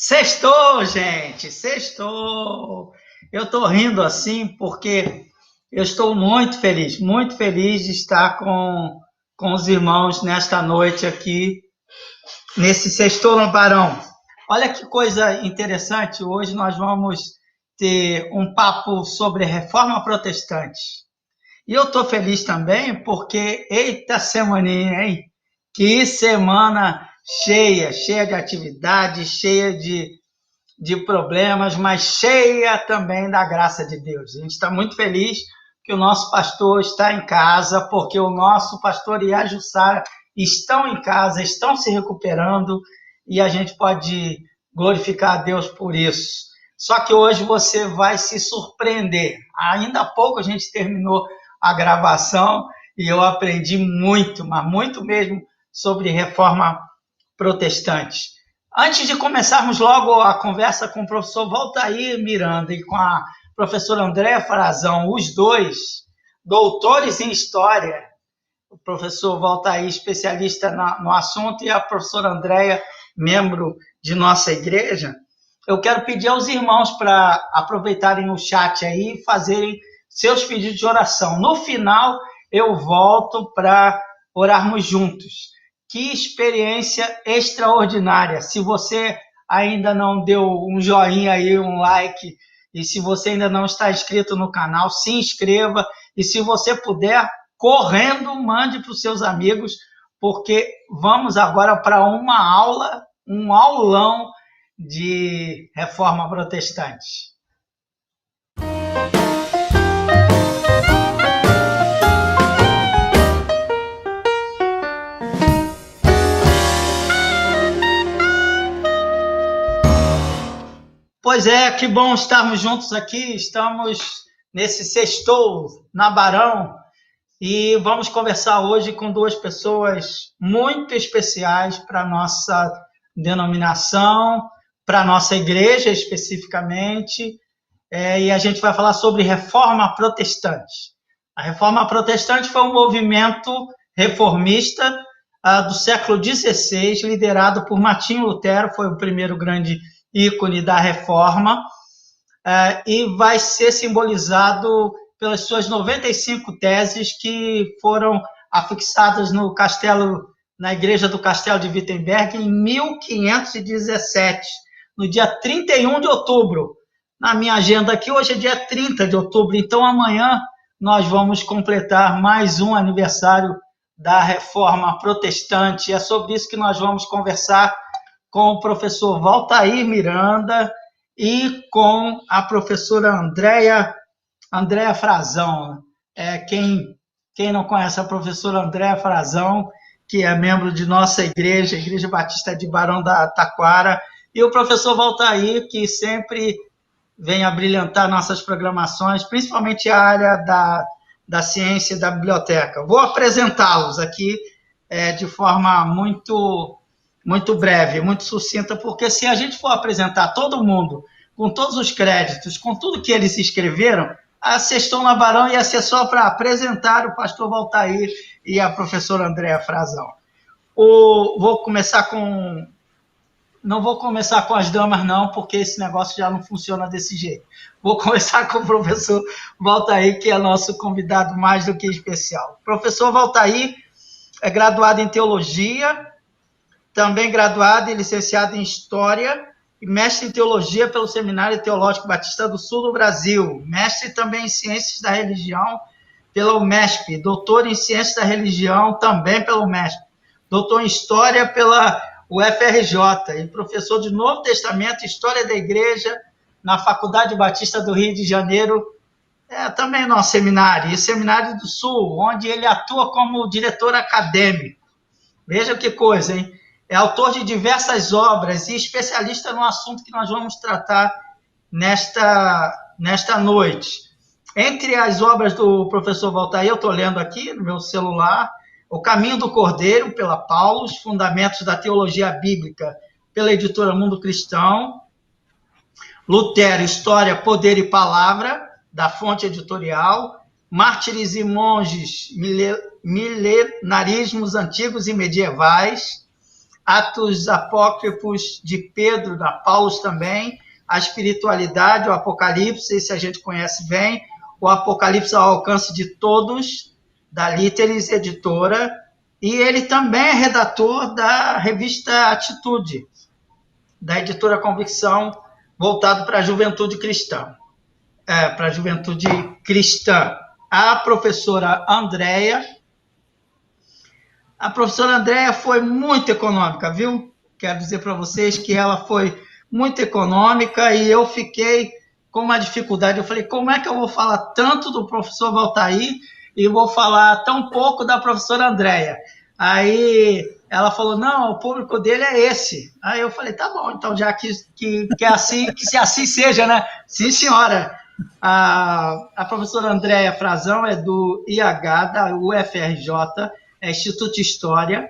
Sextou, gente, sextou. Eu estou rindo assim porque eu estou muito feliz de estar com os irmãos nesta noite aqui, nesse Sextou no Barão. Olha que coisa interessante, hoje nós vamos ter um papo sobre reforma protestante. E eu estou feliz também porque, eita semaninha, hein? Que semana cheia de atividade, cheia de problemas, mas cheia também da graça de Deus. A gente está muito feliz que o nosso pastor está em casa, porque o nosso pastor e a Jussara estão em casa, estão se recuperando, e a gente pode glorificar a Deus por isso. Só que hoje você vai se surpreender. Ainda há pouco a gente terminou a gravação e eu aprendi muito, mas muito mesmo, sobre reforma protestante. Antes de começarmos logo a conversa com o professor Valtair Miranda e com a professora Andréa Frazão, os dois doutores em História, o professor Valtair, especialista no assunto, e a professora Andréa, membro de nossa igreja, eu quero pedir aos irmãos para aproveitarem o chat aí e fazerem seus pedidos de oração. No final, eu volto para orarmos juntos. Que experiência extraordinária! Se você ainda não deu um joinha aí, um like, e se você ainda não está inscrito no canal, se inscreva, e se você puder, correndo, mande para os seus amigos, porque vamos agora para uma aula, um aulão de reforma protestante. Pois é, que bom estarmos juntos aqui, estamos nesse Sextou na Barão e vamos conversar hoje com duas pessoas muito especiais para a nossa denominação, para a nossa igreja especificamente, e a gente vai falar sobre reforma protestante. A reforma protestante foi um movimento reformista do século XVI, liderado por Martinho Lutero, foi o primeiro grande ícone da reforma, e vai ser simbolizado pelas suas 95 teses que foram afixadas no castelo, na igreja do Castelo de Wittenberg em 1517, no dia 31 de outubro. Na minha agenda aqui, hoje é dia 30 de outubro, então amanhã nós vamos completar mais um aniversário da reforma protestante. É sobre isso que nós vamos conversar com o professor Valtair Miranda e com a professora Andréa Frazão. Quem não conhece a professora Andréa Frazão, que é membro de nossa igreja, Igreja Batista de Barão da Taquara, e o professor Valtair, que sempre vem a brilhantar nossas programações, principalmente a área da ciência e da biblioteca. Vou apresentá-los aqui de forma muito breve, muito sucinta, porque se a gente for apresentar todo mundo, com todos os créditos, com tudo que eles escreveram, a Sextou na Barão ia ser só para apresentar o pastor Valtair e a professora Andréa Frazão. Não vou começar com as damas, não, porque esse negócio já não funciona desse jeito. Vou começar com o professor Valtair, que é nosso convidado mais do que especial. O professor Valtair é graduado em Teologia, também graduado e licenciado em História, e mestre em Teologia pelo Seminário Teológico Batista do Sul do Brasil, mestre também em Ciências da Religião pela UMESP, doutor em Ciências da Religião também pela UMESP, doutor em História pela UFRJ e professor de Novo Testamento e História da Igreja na Faculdade Batista do Rio de Janeiro, também nosso seminário, e Seminário do Sul, onde ele atua como diretor acadêmico. Veja que coisa, hein? É autor de diversas obras e especialista no assunto que nós vamos tratar nesta noite. Entre as obras do professor Valtair, eu estou lendo aqui no meu celular, O Caminho do Cordeiro, pela Paulus, Fundamentos da Teologia Bíblica, pela editora Mundo Cristão, Lutero, História, Poder e Palavra, da Fonte Editorial, Mártires e Monges, Milenarismos Antigos e Medievais, Atos Apócrifos de Pedro, da Paulo também, a espiritualidade, o Apocalipse, esse a gente conhece bem, o Apocalipse ao alcance de todos, da Líteris Editora, e ele também é redator da revista Atitude, da editora Convicção, voltado para a juventude cristã. Para a juventude cristã. A professora Andréia foi muito econômica, viu? Quero dizer para vocês que ela foi muito econômica e eu fiquei com uma dificuldade. Eu falei, como é que eu vou falar tanto do professor Valtair e vou falar tão pouco da professora Andréia? Aí ela falou, não, o público dele é esse. Aí eu falei, tá bom, então já que assim, que se assim seja, né? Sim, senhora. A professora Andréia Frazão é do IH, da UFRJ, é Instituto de História,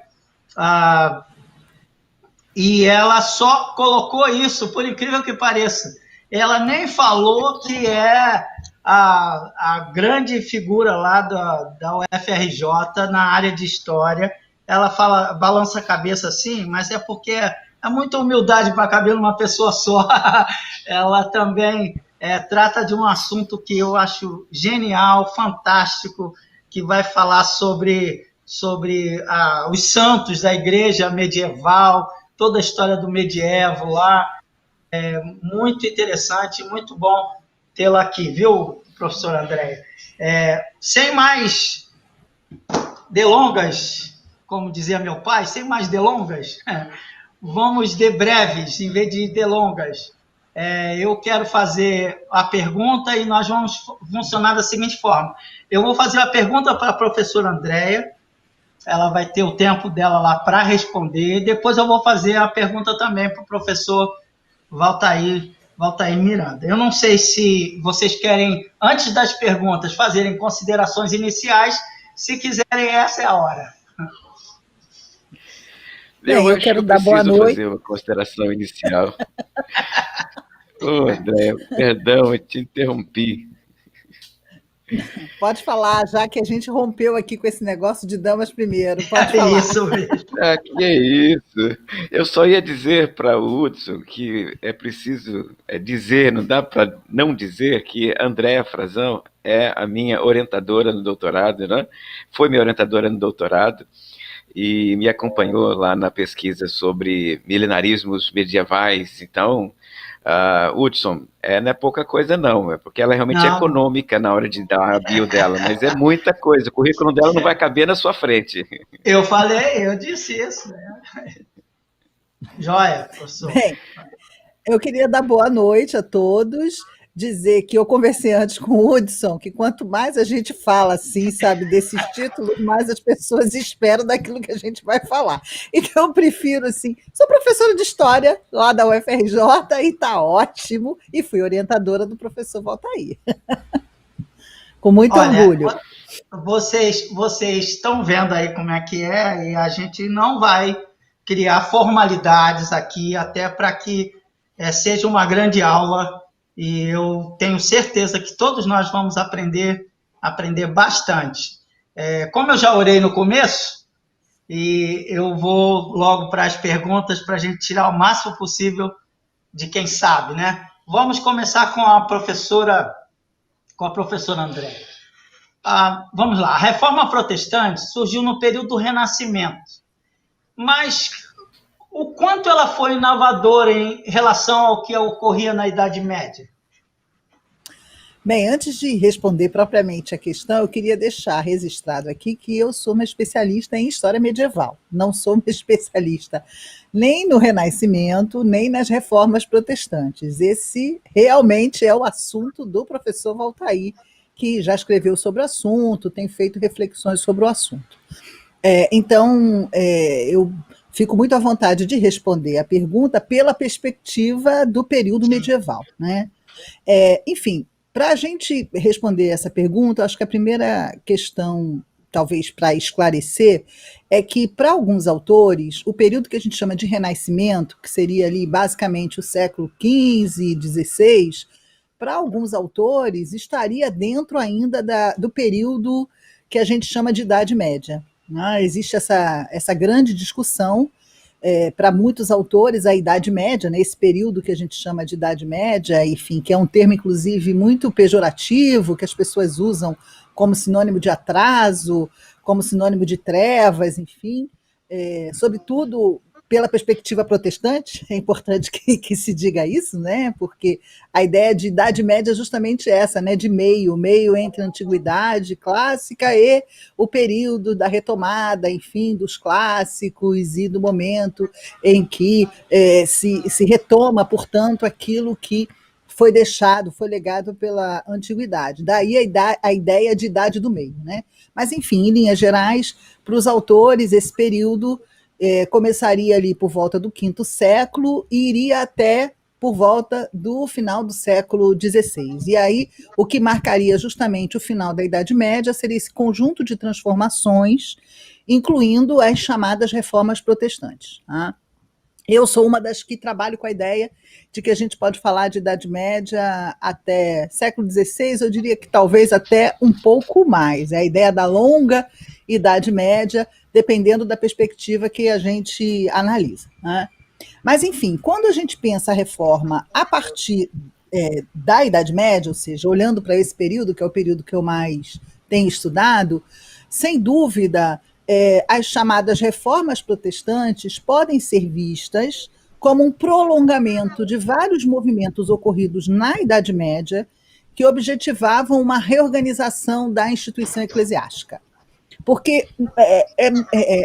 e ela só colocou isso, por incrível que pareça. Ela nem falou que é a grande figura lá da UFRJ na área de História. Ela fala, balança a cabeça assim, mas é porque é muita humildade para caber numa pessoa só. Ela também trata de um assunto que eu acho genial, fantástico, que vai falar sobre os santos da igreja medieval, toda a história do medievo lá. É muito interessante, muito bom tê-la aqui, viu, professora Andréia? Sem mais delongas, como dizia meu pai, sem mais delongas, vamos de breves, em vez de delongas. Eu quero fazer a pergunta e nós vamos funcionar da seguinte forma. Eu vou fazer a pergunta para a professora Andréia, ela vai ter o tempo dela lá para responder, depois eu vou fazer a pergunta também para o professor Valtair Miranda. Eu não sei se vocês querem, antes das perguntas, fazerem considerações iniciais. Se quiserem, essa é a hora. Eu quero dar boa noite. Fazer uma consideração inicial. André, perdão, eu te interrompi. Pode falar, já que a gente rompeu aqui com esse negócio de damas primeiro. Pode falar. Isso mesmo. Que é isso. Eu só ia dizer para o Hudson que é preciso dizer, não dá para não dizer que Andréia Frazão é a minha orientadora no doutorado, né? Foi minha orientadora no doutorado e me acompanhou lá na pesquisa sobre milenarismos medievais. Então, Hudson, não é pouca coisa não, é porque ela realmente é econômica na hora de dar a bio dela, mas é muita coisa, o currículo dela não vai caber na sua frente. Eu disse isso, né? Joia, professor. Bem, eu queria dar boa noite a todos, dizer que eu conversei antes com o Hudson, que quanto mais a gente fala assim, sabe, desses títulos, mais as pessoas esperam daquilo que a gente vai falar. Então eu prefiro, assim, sou professora de História lá da UFRJ e está ótimo, e fui orientadora do professor Valtair. Com muito orgulho. Vocês estão vendo aí como é que é, e a gente não vai criar formalidades aqui, até para que seja uma grande aula. E eu tenho certeza que todos nós vamos aprender bastante. Como eu já orei no começo, e eu vou logo para as perguntas para a gente tirar o máximo possível de quem sabe, né? Vamos começar com a professora Andréia. Vamos lá. A Reforma Protestante surgiu no período do Renascimento, mas o quanto ela foi inovadora em relação ao que ocorria na Idade Média? Bem, antes de responder propriamente a questão, eu queria deixar registrado aqui que eu sou uma especialista em história medieval. Não sou uma especialista nem no Renascimento, nem nas reformas protestantes. Esse realmente é o assunto do professor Valtair, que já escreveu sobre o assunto, tem feito reflexões sobre o assunto. Então, eu fico muito à vontade de responder a pergunta pela perspectiva do período medieval, né? Enfim, para a gente responder essa pergunta, acho que a primeira questão, talvez para esclarecer, é que para alguns autores, o período que a gente chama de Renascimento, que seria ali basicamente o século XV, XVI, para alguns autores estaria dentro ainda do período que a gente chama de Idade Média. Existe essa grande discussão, para muitos autores, a Idade Média, né, esse período que a gente chama de Idade Média, enfim, que é um termo, inclusive, muito pejorativo, que as pessoas usam como sinônimo de atraso, como sinônimo de trevas, enfim, sobretudo pela perspectiva protestante, é importante que se diga isso, né? Porque a ideia de Idade Média é justamente essa, né? De meio entre a Antiguidade clássica e o período da retomada, enfim, dos clássicos e do momento em que se retoma, portanto, aquilo que foi deixado, foi legado pela antiguidade. Daí a ideia de idade do meio, né? Mas, enfim, em linhas gerais, para os autores, esse período começaria ali por volta do quinto século e iria até por volta do final do século XVI. E aí, o que marcaria justamente o final da Idade Média seria esse conjunto de transformações, incluindo as chamadas reformas protestantes. Tá? Eu sou uma das que trabalho com a ideia de que a gente pode falar de Idade Média até século XVI, eu diria que talvez até um pouco mais. É a ideia da longa Idade Média, dependendo da perspectiva que a gente analisa. Né? Mas, enfim, quando a gente pensa a reforma a partir da Idade Média, ou seja, olhando para esse período, que é o período que eu mais tenho estudado, sem dúvida, as chamadas reformas protestantes podem ser vistas como um prolongamento de vários movimentos ocorridos na Idade Média que objetivavam uma reorganização da instituição eclesiástica. Porque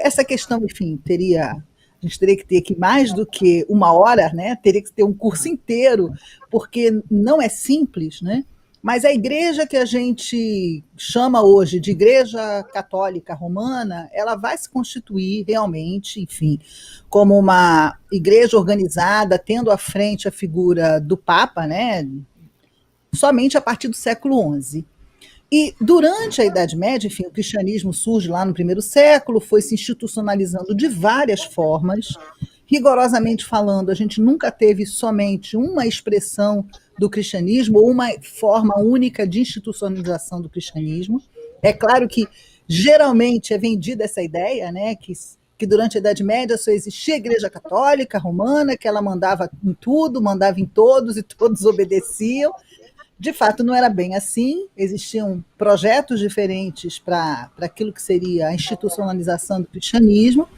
essa questão, enfim, a gente teria que ter aqui mais do que uma hora, né? Teria que ter um curso inteiro, porque não é simples, né? Mas a igreja que a gente chama hoje de Igreja Católica Romana, ela vai se constituir realmente, enfim, como uma igreja organizada, tendo à frente a figura do Papa, né? Somente a partir do século XI. E durante a Idade Média, enfim, o cristianismo surge lá no primeiro século, foi se institucionalizando de várias formas. Rigorosamente falando, a gente nunca teve somente uma expressão do cristianismo ou uma forma única de institucionalização do cristianismo. É claro que geralmente é vendida essa ideia, né, que durante a Idade Média só existia a Igreja Católica Romana, que ela mandava em tudo, mandava em todos e todos obedeciam. De fato, não era bem assim, existiam projetos diferentes para aquilo que seria a institucionalização do cristianismo,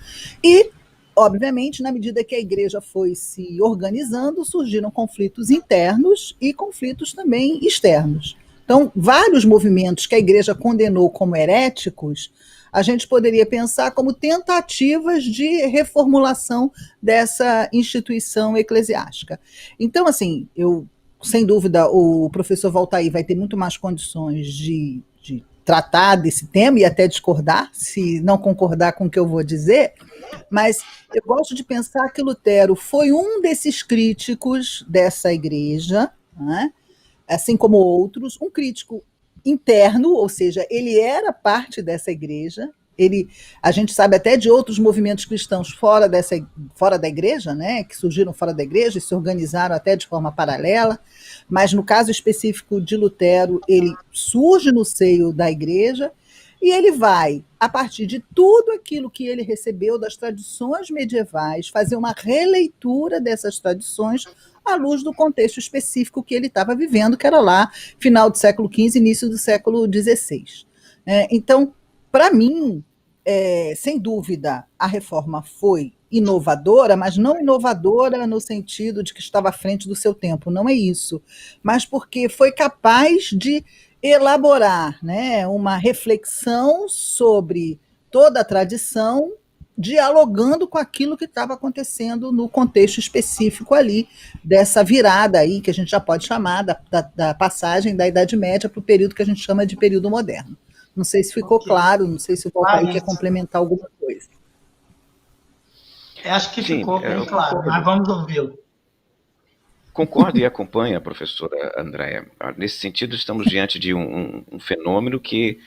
e, obviamente, na medida que a igreja foi se organizando, surgiram conflitos internos e conflitos também externos. Então, vários movimentos que a igreja condenou como heréticos, a gente poderia pensar como tentativas de reformulação dessa instituição eclesiástica. Então, assim, sem dúvida, o professor Valtair vai ter muito mais condições de tratar desse tema e até discordar, se não concordar com o que eu vou dizer, mas eu gosto de pensar que Lutero foi um desses críticos dessa igreja, né? Assim como outros, um crítico interno, ou seja, ele era parte dessa igreja. A gente sabe até de outros movimentos cristãos fora da igreja, né, que surgiram fora da igreja e se organizaram até de forma paralela, mas no caso específico de Lutero, ele surge no seio da igreja e ele vai, a partir de tudo aquilo que ele recebeu das tradições medievais, fazer uma releitura dessas tradições à luz do contexto específico que ele estava vivendo, que era lá, final do século XV, início do século XVI. Então, para mim, sem dúvida, a reforma foi inovadora, mas não inovadora no sentido de que estava à frente do seu tempo, não é isso, mas porque foi capaz de elaborar, né, uma reflexão sobre toda a tradição, dialogando com aquilo que estava acontecendo no contexto específico ali, dessa virada aí, que a gente já pode chamar da passagem da Idade Média para o período que a gente chama de período moderno. Não sei se ficou claro, não sei se o Valtair quer complementar alguma coisa. Acho que ficou bem claro, mas vamos ouvi-lo. Concordo e acompanho a professora Andréa. Nesse sentido, estamos diante de um fenômeno que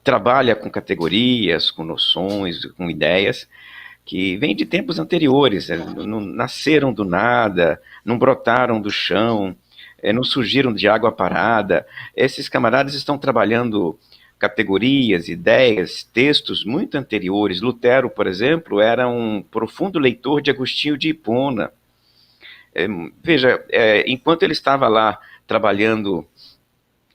trabalha com categorias, com noções, com ideias, que vêm de tempos anteriores, não nasceram do nada, não brotaram do chão, não surgiram de água parada. Esses camaradas estão trabalhando categorias, ideias, textos muito anteriores. Lutero, por exemplo, era um profundo leitor de Agostinho de Hipona. Veja, enquanto ele estava lá trabalhando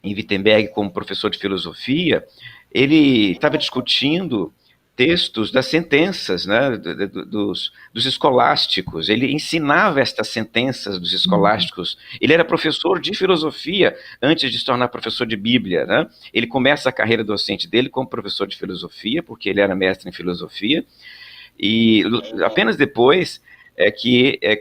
em Wittenberg como professor de filosofia, ele estava discutindo textos das sentenças, né, dos escolásticos. Ele ensinava estas sentenças dos escolásticos. Ele era professor de filosofia antes de se tornar professor de Bíblia, né? Ele começa a carreira docente dele como professor de filosofia, porque ele era mestre em filosofia, e apenas depois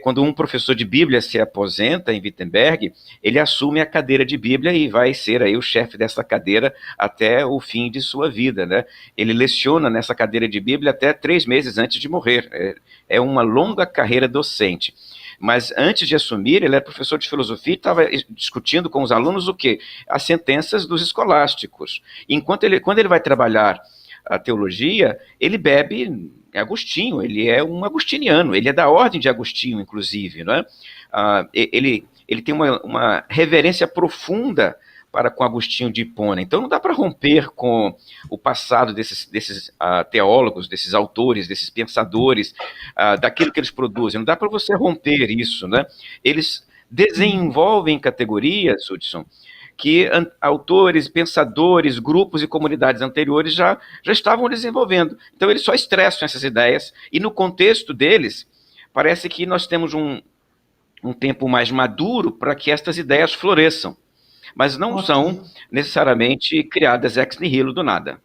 quando um professor de Bíblia se aposenta em Wittenberg, ele assume a cadeira de Bíblia e vai ser aí o chefe dessa cadeira até o fim de sua vida, né? Ele leciona nessa cadeira de Bíblia até 3 meses antes de morrer. É uma longa carreira docente. Mas antes de assumir, ele era professor de filosofia e estava discutindo com os alunos o quê? As sentenças dos escolásticos. Quando ele vai trabalhar a teologia, ele bebe Agostinho, ele é um agostiniano, ele é da ordem de Agostinho, inclusive, não é? Ele tem uma reverência profunda para com Agostinho de Hipona. Então não dá para romper com o passado desses teólogos, desses autores, desses pensadores, daquilo que eles produzem. Não dá para você romper isso, né? Eles desenvolvem categorias, Hudson, que autores, pensadores, grupos e comunidades anteriores já estavam desenvolvendo. Então eles só estressam essas ideias, e no contexto deles, parece que nós temos um tempo mais maduro para que estas ideias floresçam, mas não são necessariamente criadas ex nihilo do nada.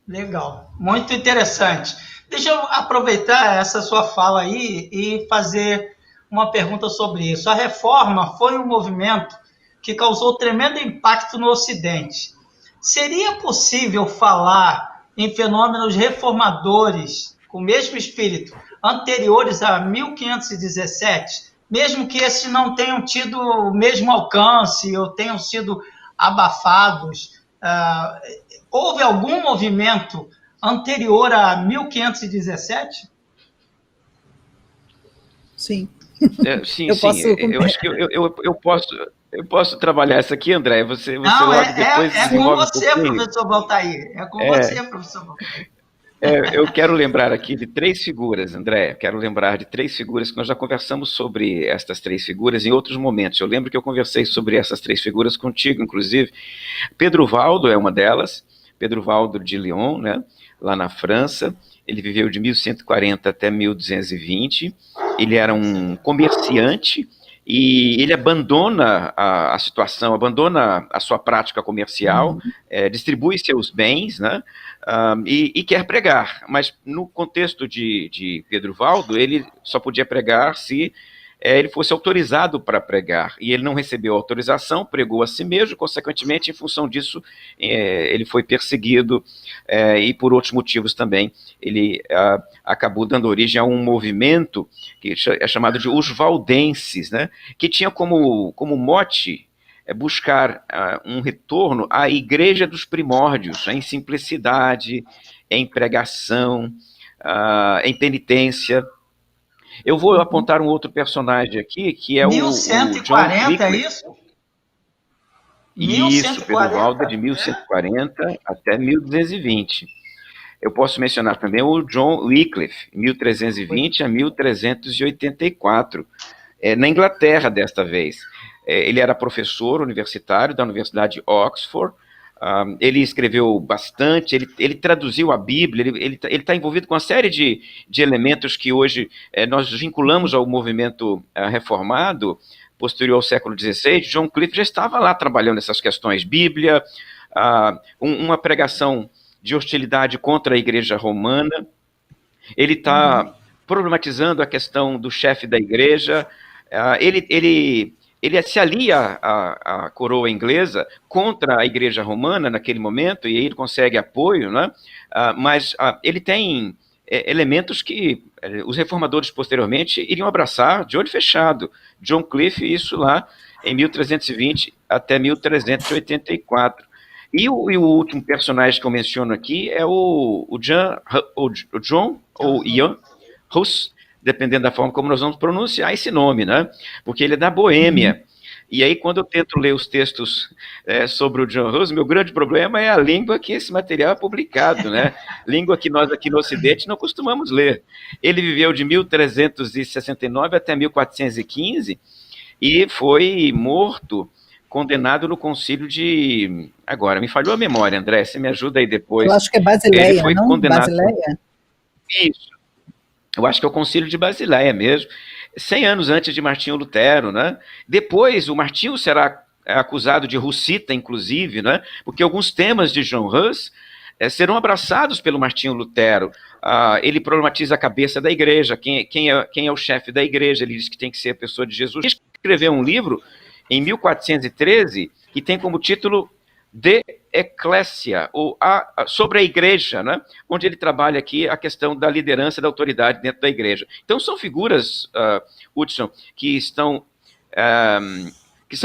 Legal, muito interessante. Deixa eu aproveitar essa sua fala aí e fazer uma pergunta sobre isso. A Reforma foi um movimento que causou tremendo impacto no Ocidente. Seria possível falar em fenômenos reformadores com o mesmo espírito anteriores a 1517, mesmo que esses não tenham tido o mesmo alcance ou tenham sido abafados? Houve algum movimento anterior a 1517? Sim. Sim. Eu acho que eu posso trabalhar essa aqui, André. Você não, logo depois desenvolve professor Valtair. É com você, professor Valtair. Eu quero lembrar aqui de 3 figuras, André. Quero lembrar de 3 figuras que nós já conversamos sobre estas 3 figuras em outros momentos. Eu lembro que eu conversei sobre essas 3 figuras contigo, inclusive. Pedro Valdo é uma delas. Pedro Valdo de Lyon, né, lá na França. Ele viveu de 1140 até 1220. Ele era um comerciante e ele abandona a situação, abandona a sua prática comercial, distribui seus bens, né, e quer pregar. Mas no contexto de Pedro Valdo, ele só podia pregar se ele fosse autorizado para pregar, e ele não recebeu autorização, pregou a si mesmo, consequentemente, em função disso, ele foi perseguido, e por outros motivos também, ele acabou dando origem a um movimento que é chamado de Os Valdenses, né, que tinha como mote buscar um retorno à igreja dos primórdios, em simplicidade, em pregação, em penitência. Eu vou apontar um outro personagem aqui, que é 1140, o John Wycliffe. É isso? Isso, Pedro Valdo, de 1140 até 1220. Eu posso mencionar também o John Wycliffe, 1320 a 1384, na Inglaterra desta vez. Ele era professor universitário da Universidade de Oxford. Ele escreveu bastante, ele traduziu a Bíblia, ele está envolvido com uma série de elementos que hoje nós vinculamos ao movimento reformado, posterior ao século XVI. John Wycliffe já estava lá trabalhando essas questões, Bíblia, uma pregação de hostilidade contra a Igreja Romana. Ele está problematizando a questão do chefe da Igreja. Ele se alia à coroa inglesa contra a Igreja Romana naquele momento, e aí ele consegue apoio, né? Mas ele tem elementos que os reformadores posteriormente iriam abraçar de olho fechado. John Wycliffe, isso lá em 1320 até 1384. E o último personagem que eu menciono aqui é o John ou Jan Hus, dependendo da forma como nós vamos pronunciar esse nome, né? Porque ele é da Boêmia. E aí, quando eu tento ler os textos sobre o John Hus, meu grande problema é a língua que esse material é publicado, né? Língua que nós aqui no Ocidente não costumamos ler. Ele viveu de 1369 até 1415 e foi morto, condenado no concílio de... Agora, me falhou a memória, André, você me ajuda aí Eu depois. acho que é Ele Basileia, foi não? condenado... Basileia? Isso. Eu acho que é o Concílio de Basileia mesmo, 100 anos antes de Martinho Lutero, né? Depois, o Martinho será acusado de russita, inclusive, né? Porque alguns temas de John Hus serão abraçados pelo Martinho Lutero. Ele problematiza a cabeça da igreja, quem é o chefe da igreja, ele diz que tem que ser a pessoa de Jesus. Ele escreveu um livro em 1413 que tem como título De Ecclesia, ou sobre a igreja, né? Onde ele trabalha aqui a questão da liderança, da autoridade dentro da igreja. Então são figuras, Hudson, que são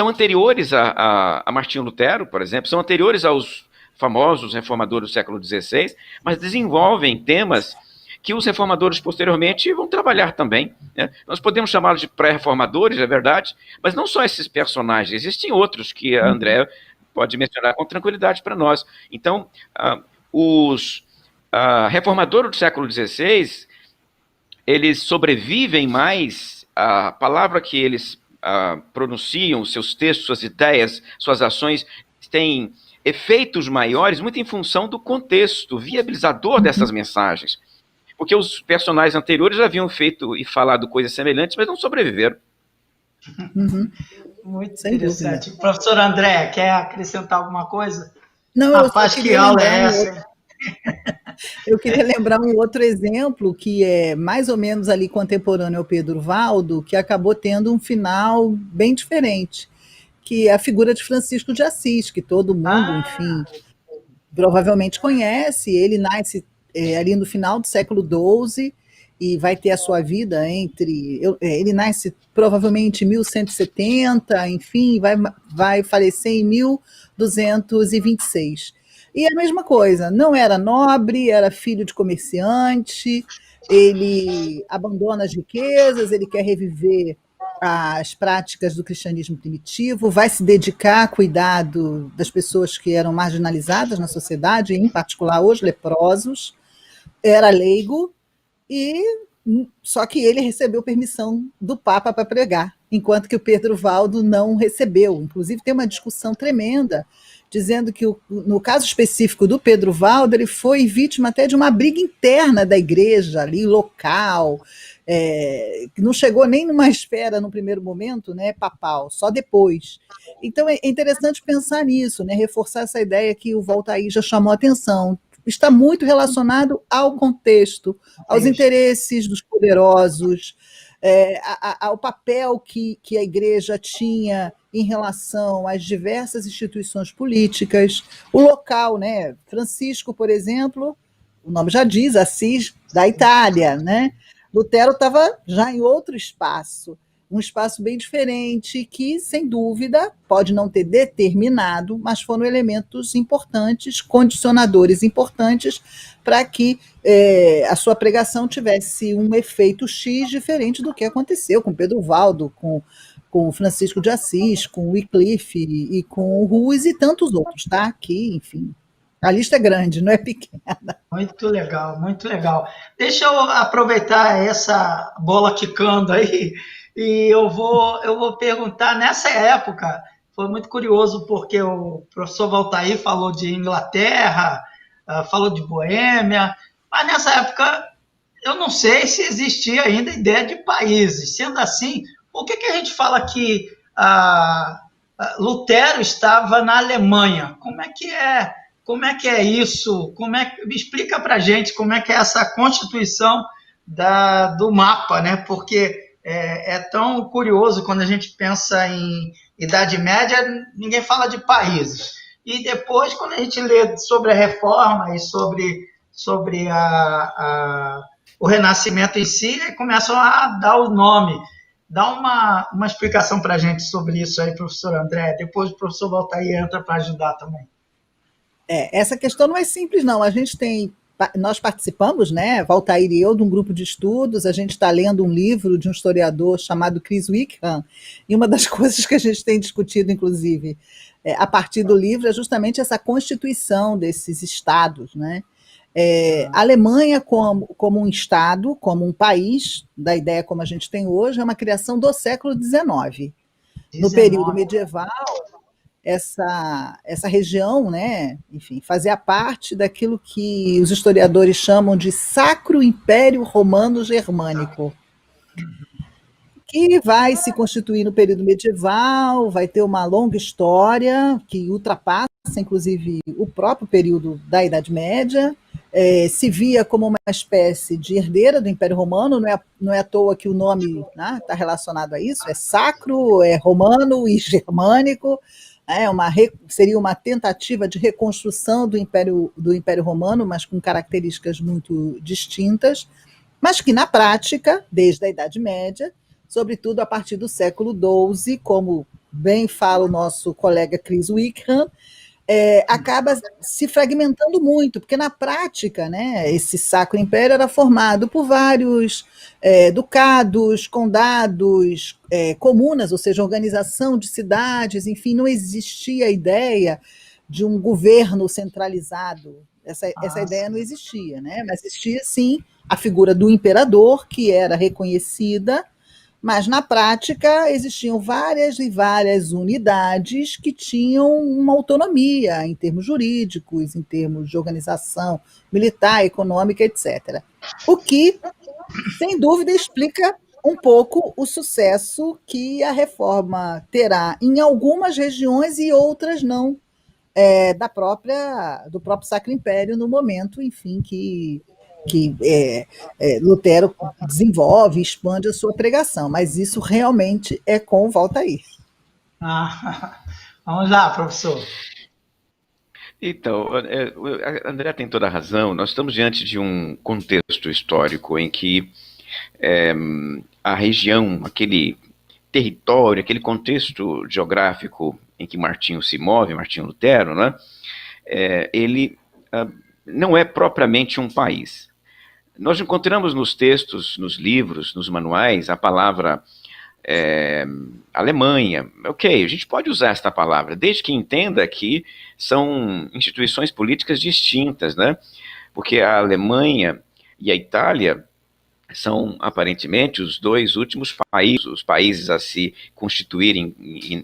anteriores a Martinho Lutero, por exemplo, são anteriores aos famosos reformadores do século XVI, mas desenvolvem temas que os reformadores posteriormente vão trabalhar também, né? Nós podemos chamá-los de pré-reformadores, é verdade, mas não só esses personagens, existem outros que a André pode mencionar com tranquilidade para nós. Então, os reformadores do século XVI, eles sobrevivem mais, a palavra que eles pronunciam, seus textos, suas ideias, suas ações, têm efeitos maiores, muito em função do contexto viabilizador dessas mensagens. Porque os personagens anteriores já haviam feito e falado coisas semelhantes, mas não sobreviveram. Muito interessante. Professor André, quer acrescentar alguma coisa? Não, rapaz, que aula é essa? Eu queria lembrar um outro exemplo que é mais ou menos ali contemporâneo ao Pedro Valdo, que acabou tendo um final bem diferente, que é a figura de Francisco de Assis, que todo mundo, enfim, provavelmente conhece. Ele nasce ali no final do século XII e vai ter a sua vida ele nasce provavelmente em 1170, enfim, vai falecer em 1226. E a mesma coisa, não era nobre, era filho de comerciante, ele abandona as riquezas, ele quer reviver as práticas do cristianismo primitivo, vai se dedicar a cuidar das pessoas que eram marginalizadas na sociedade, em particular os leprosos, era leigo, só que ele recebeu permissão do Papa para pregar, enquanto que o Pedro Valdo não recebeu. Inclusive tem uma discussão tremenda, dizendo que no caso específico do Pedro Valdo, ele foi vítima até de uma briga interna da igreja ali, local, que não chegou nem numa esfera no primeiro momento, né, papal, só depois. Então é interessante pensar nisso, né, reforçar essa ideia que o Voltaire já chamou a atenção. Está muito relacionado ao contexto, aos interesses dos poderosos, ao papel que a igreja tinha em relação às diversas instituições políticas, o local, né? Francisco, por exemplo, o nome já diz, Assis, da Itália, né? Lutero estava já em outro espaço, um espaço bem diferente, que, sem dúvida, pode não ter determinado, mas foram elementos importantes, condicionadores importantes, para que a sua pregação tivesse um efeito X diferente do que aconteceu com Pedro Valdo, com Francisco de Assis, com Wycliffe e com o Hus e tantos outros, tá? Que, enfim, a lista é grande, não é pequena. Muito legal, muito legal. Deixa eu aproveitar essa bola quicando aí, e eu vou perguntar, nessa época, foi muito curioso, porque o professor Voltaire falou de Inglaterra, falou de Boêmia, mas nessa época eu não sei se existia ainda a ideia de países. Sendo assim, por que a gente fala que Lutero estava na Alemanha? Como é que é isso? Me explica para a gente como é que é essa constituição do mapa, né? Porque é tão curioso quando a gente pensa em Idade Média, ninguém fala de países. E depois, quando a gente lê sobre a Reforma e sobre o Renascimento em si, começam a dar o nome. Dá uma explicação para a gente sobre isso aí, professor André. Depois o professor Voltaire entra para ajudar também. Essa questão não é simples, não. A gente tem nós participamos, né, Valtair e eu, de um grupo de estudos. A gente está lendo um livro de um historiador chamado Chris Wickham, e uma das coisas que a gente tem discutido, inclusive, a partir do livro, é justamente essa constituição desses estados, né? A Alemanha como um estado, como um país, da ideia como a gente tem hoje, é uma criação do século XIX. No período medieval, essa região, né, enfim, fazia parte daquilo que os historiadores chamam de Sacro Império Romano Germânico, que vai se constituir no período medieval, vai ter uma longa história que ultrapassa, inclusive, o próprio período da Idade Média. Se via como uma espécie de herdeira do Império Romano, não é à toa que o nome está relacionado a isso, é sacro, é romano e germânico. Seria uma tentativa de reconstrução do Império Romano, mas com características muito distintas, mas que na prática, desde a Idade Média, sobretudo a partir do século XII, como bem fala o nosso colega Chris Wickham, acaba se fragmentando muito, porque na prática, né, esse Sacro Império era formado por vários ducados, condados, comunas, ou seja, organização de cidades, enfim, não existia a ideia de um governo centralizado. Essa ideia não existia, né? Mas existia, sim, a figura do imperador, que era reconhecida, mas na prática existiam várias e várias unidades que tinham uma autonomia em termos jurídicos, em termos de organização militar, econômica, etc. O que, sem dúvida, explica um pouco o sucesso que a reforma terá em algumas regiões e outras não, do próprio Sacro Império, no momento, enfim, que Lutero desenvolve, expande a sua pregação, mas isso realmente é com Valtair. Vamos lá, professor. Então, André tem toda a razão. Nós estamos diante de um contexto histórico em que a região, aquele território, aquele contexto geográfico em que Martinho se move, Martinho Lutero, né, ele não é propriamente um país. Nós encontramos nos textos, nos livros, nos manuais, a palavra Alemanha. Ok, a gente pode usar esta palavra, desde que entenda que são instituições políticas distintas, né? Porque a Alemanha e a Itália são, aparentemente, os dois últimos países, os países a se constituírem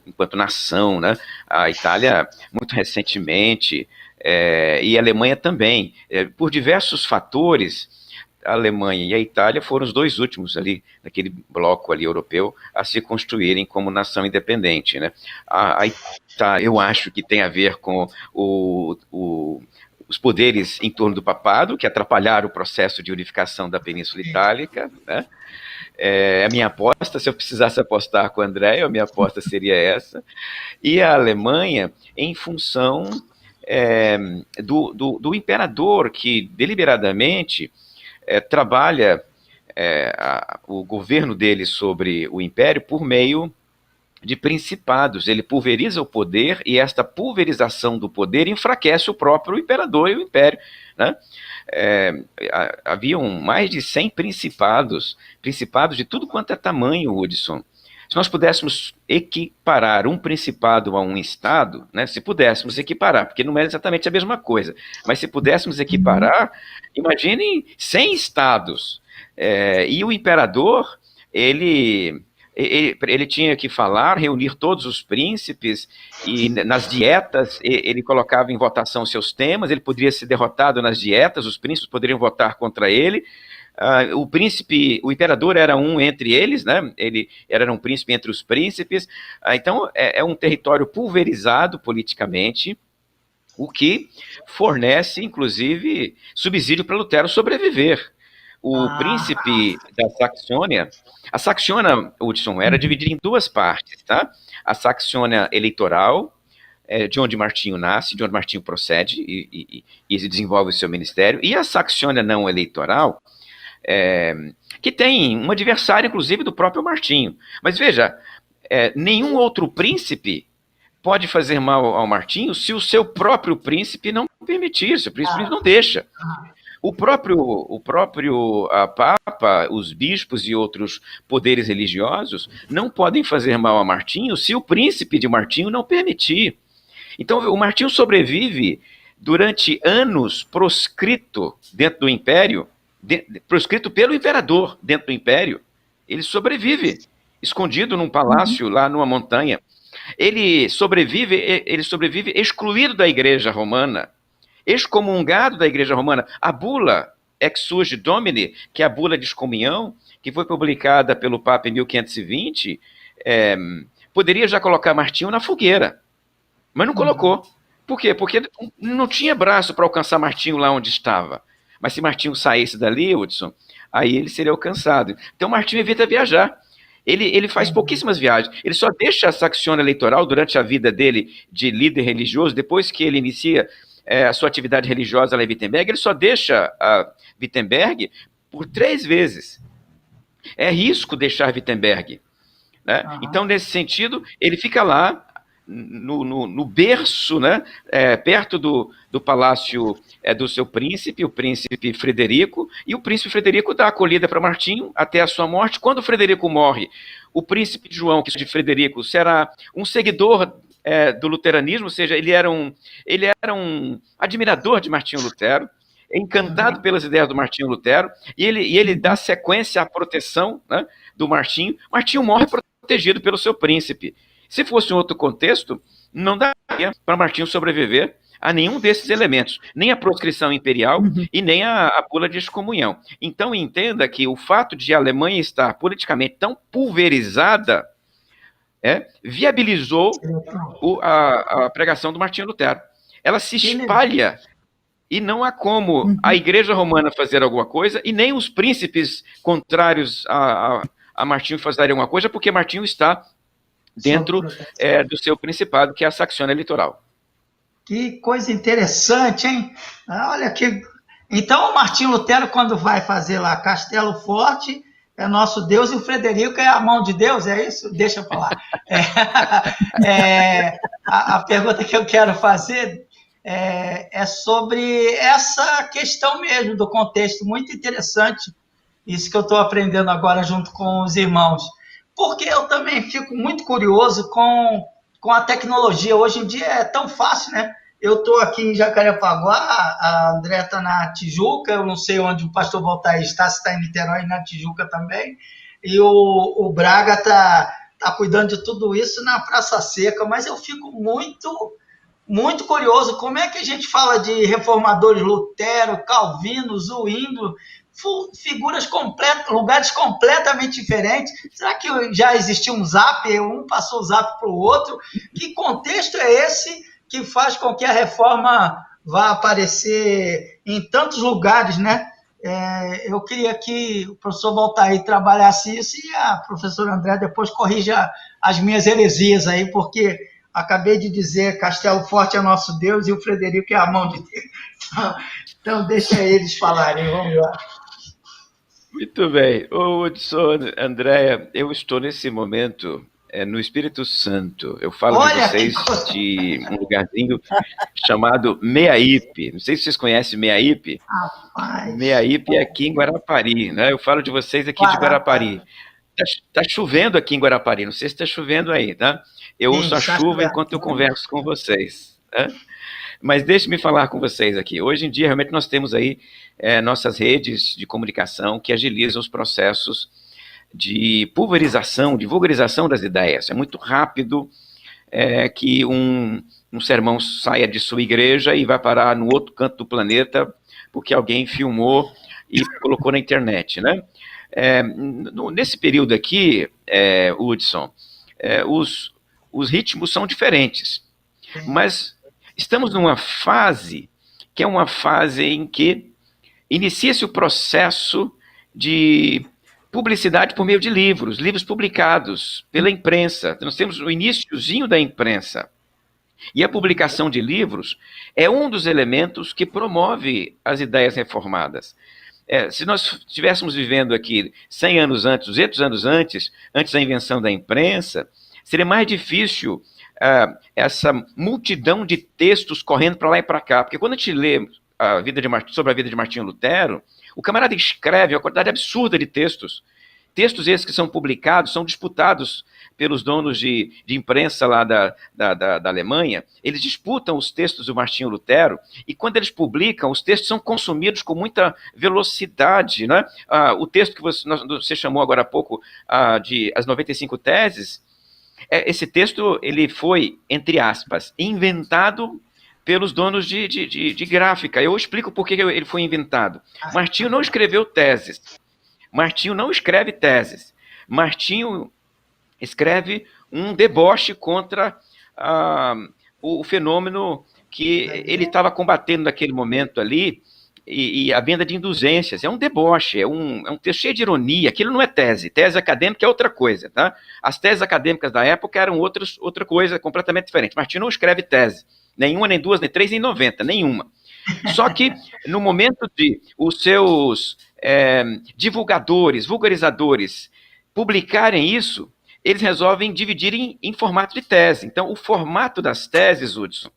enquanto nação, né? A Itália, muito recentemente, e a Alemanha também, por diversos fatores. A Alemanha e a Itália foram os dois últimos ali, naquele bloco ali europeu, a se construírem como nação independente, né? A Itália, eu acho que tem a ver com os poderes em torno do papado, que atrapalharam o processo de unificação da Península Itálica, né? A minha aposta, se eu precisasse apostar com o André, a minha aposta seria essa. E a Alemanha, em função do imperador, que deliberadamente trabalha o governo dele sobre o império por meio de principados. Ele pulveriza o poder e esta pulverização do poder enfraquece o próprio imperador e o império, né? Haviam mais de 100 principados de tudo quanto é tamanho, Hudson. Se nós pudéssemos equiparar um principado a um estado, né, se pudéssemos equiparar, porque não é exatamente a mesma coisa, mas se pudéssemos equiparar, imaginem 100 estados, e o imperador, ele tinha que falar, reunir todos os príncipes, e nas dietas ele colocava em votação seus temas, ele poderia ser derrotado nas dietas, os príncipes poderiam votar contra ele. O imperador era um entre eles, né? Ele era um príncipe entre os príncipes. Então é um território pulverizado politicamente, o que fornece, inclusive, subsídio para Lutero sobreviver. O príncipe da Saxônia, a Saxônia, Hudson, era dividida em duas partes, tá? A Saxônia eleitoral, de onde Martinho nasce, de onde Martinho procede e desenvolve o seu ministério, e a Saxônia não eleitoral, que tem um adversário, inclusive, do próprio Martinho. Mas veja, nenhum outro príncipe pode fazer mal ao Martinho se o seu próprio príncipe não permitir, se o príncipe não deixa. o próprio Papa, os bispos e outros poderes religiosos não podem fazer mal a Martinho se o príncipe de Martinho não permitir. Então, o Martinho sobrevive durante anos proscrito dentro do império, proscrito pelo imperador dentro do império. Ele sobrevive, escondido num palácio lá numa montanha. Ele sobrevive excluído da Igreja Romana, excomungado da Igreja Romana. A bula Exsurge Domini, que é a bula de excomunhão, que foi publicada pelo Papa em 1520, poderia já colocar Martinho na fogueira, mas não colocou. Por quê? Porque não tinha braço para alcançar Martinho lá onde estava. Mas se Martinho saísse dali, Hudson, aí ele seria alcançado. Então Martinho evita viajar. Ele faz pouquíssimas viagens. Ele só deixa a Saxônia eleitoral durante a vida dele de líder religioso, depois que ele inicia a sua atividade religiosa lá em Wittenberg, ele só deixa a Wittenberg por 3 vezes. É risco deixar Wittenberg, né? Então, nesse sentido, ele fica lá no berço, né, perto do palácio do seu príncipe, o príncipe Frederico, e o príncipe Frederico dá acolhida para Martinho até a sua morte. Quando o Frederico morre, o príncipe João, que é de Frederico, será um seguidor do luteranismo, ou seja, ele era um admirador de Martinho Lutero, encantado pelas ideias do Martinho Lutero, e ele dá sequência à proteção, né, do Martinho. Martinho morre protegido pelo seu príncipe. Se fosse um outro contexto, não daria para Martinho sobreviver a nenhum desses elementos, nem a proscrição imperial e nem a bula de excomunhão. Então, entenda que o fato de a Alemanha estar politicamente tão pulverizada viabilizou a pregação do Martinho Lutero. Ela se espalha e não há como a Igreja Romana fazer alguma coisa e nem os príncipes contrários a Martinho fazerem alguma coisa, porque Martinho está dentro do seu principado, que é a Saxônia Litoral. Que coisa interessante, hein? Olha que... Então, o Martinho Lutero, quando vai fazer lá Castelo Forte, é nosso Deus, e o Frederico é a mão de Deus, é isso? Deixa eu falar. A pergunta que eu quero fazer é sobre essa questão mesmo do contexto, muito interessante, isso que eu estou aprendendo agora junto com os irmãos, porque eu também fico muito curioso com a tecnologia. Hoje em dia é tão fácil, né? Eu estou aqui em Jacarepaguá, a André está na Tijuca, eu não sei onde o pastor Valtair está, se está em Niterói, na Tijuca também, e o Braga está cuidando de tudo isso na Praça Seca, mas eu fico muito curioso, como é que a gente fala de reformadores Lutero, Calvino, Zwinglio, figuras completas, lugares completamente diferentes. Será que já existia um zap, um passou o zap para o outro? Que contexto é esse que faz com que a reforma vá aparecer em tantos lugares, né? Eu queria que o professor Valtair trabalhasse isso e a professora André depois corrija as minhas heresias aí, porque acabei de dizer Castelo Forte é nosso Deus e o Frederico é a mão de Deus. Então deixa eles falarem, vamos lá. Muito bem. Hudson, Andréia, eu estou nesse momento no Espírito Santo. Eu falo de vocês de um lugarzinho chamado Meaípe. Não sei se vocês conhecem Meaípe. Meaípe é aqui em Guarapari, né? Eu falo de vocês aqui de Guarapari. Tá chovendo aqui em Guarapari, não sei se está chovendo aí, tá? Eu ouço a chuva enquanto eu converso com vocês, né? Mas deixe-me falar com vocês aqui. Hoje em dia, realmente, nós temos aí nossas redes de comunicação que agilizam os processos de pulverização, de vulgarização das ideias. É muito rápido que um sermão saia de sua igreja e vai parar no outro canto do planeta porque alguém filmou e colocou na internet, né? Nesse período aqui, Hudson, os ritmos são diferentes, mas estamos numa fase que é uma fase em que inicia-se o processo de publicidade por meio de livros publicados pela imprensa. Nós temos o iniciozinho da imprensa. E a publicação de livros é um dos elementos que promove as ideias reformadas. Se nós estivéssemos vivendo aqui 100 anos antes, 200 anos antes da invenção da imprensa, seria mais difícil essa multidão de textos correndo para lá e para cá. Porque quando a gente lê sobre a vida de Martinho Lutero, o camarada escreve uma quantidade absurda de textos. Textos esses que são publicados, são disputados pelos donos de imprensa lá da Alemanha. Eles disputam os textos do Martinho Lutero, e quando eles publicam, os textos são consumidos com muita velocidade, né? O texto que você chamou agora há pouco, de As 95 Teses, esse texto ele foi, entre aspas, inventado pelos donos de gráfica. Eu explico por que ele foi inventado. Martinho não escreveu teses. Martinho não escreve teses. Martinho escreve um deboche contra o fenômeno que ele estava combatendo naquele momento ali, e a venda de indulgências. É um deboche, é um texto cheio de ironia. Aquilo não é tese. Tese acadêmica é outra coisa, tá? As teses acadêmicas da época eram outra coisa completamente diferente. Martinho não escreve tese. Nenhuma, nem duas, nem três, nem 90, nenhuma. Só que, no momento de os seus divulgadores, vulgarizadores, publicarem isso, eles resolvem dividir em formato de tese. Então, o formato das teses, Hudson,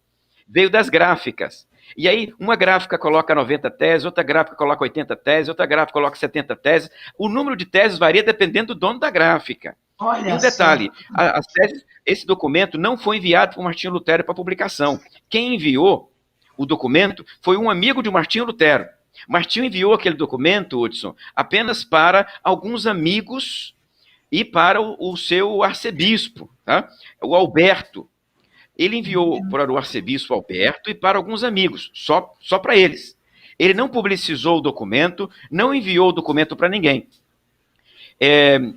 veio das gráficas. E aí, uma gráfica coloca 90 teses, outra gráfica coloca 80 teses, outra gráfica coloca 70 teses. O número de teses varia dependendo do dono da gráfica. Olha, e um detalhe, as teses, esse documento não foi enviado por Martinho Lutero para publicação. Quem enviou o documento foi um amigo de Martinho Lutero. Martinho enviou aquele documento, Hudson, apenas para alguns amigos e para o seu arcebispo, tá? O Alberto. Ele enviou para o arcebispo Alberto e para alguns amigos, só para eles. Ele não publicizou o documento, não enviou o documento para ninguém.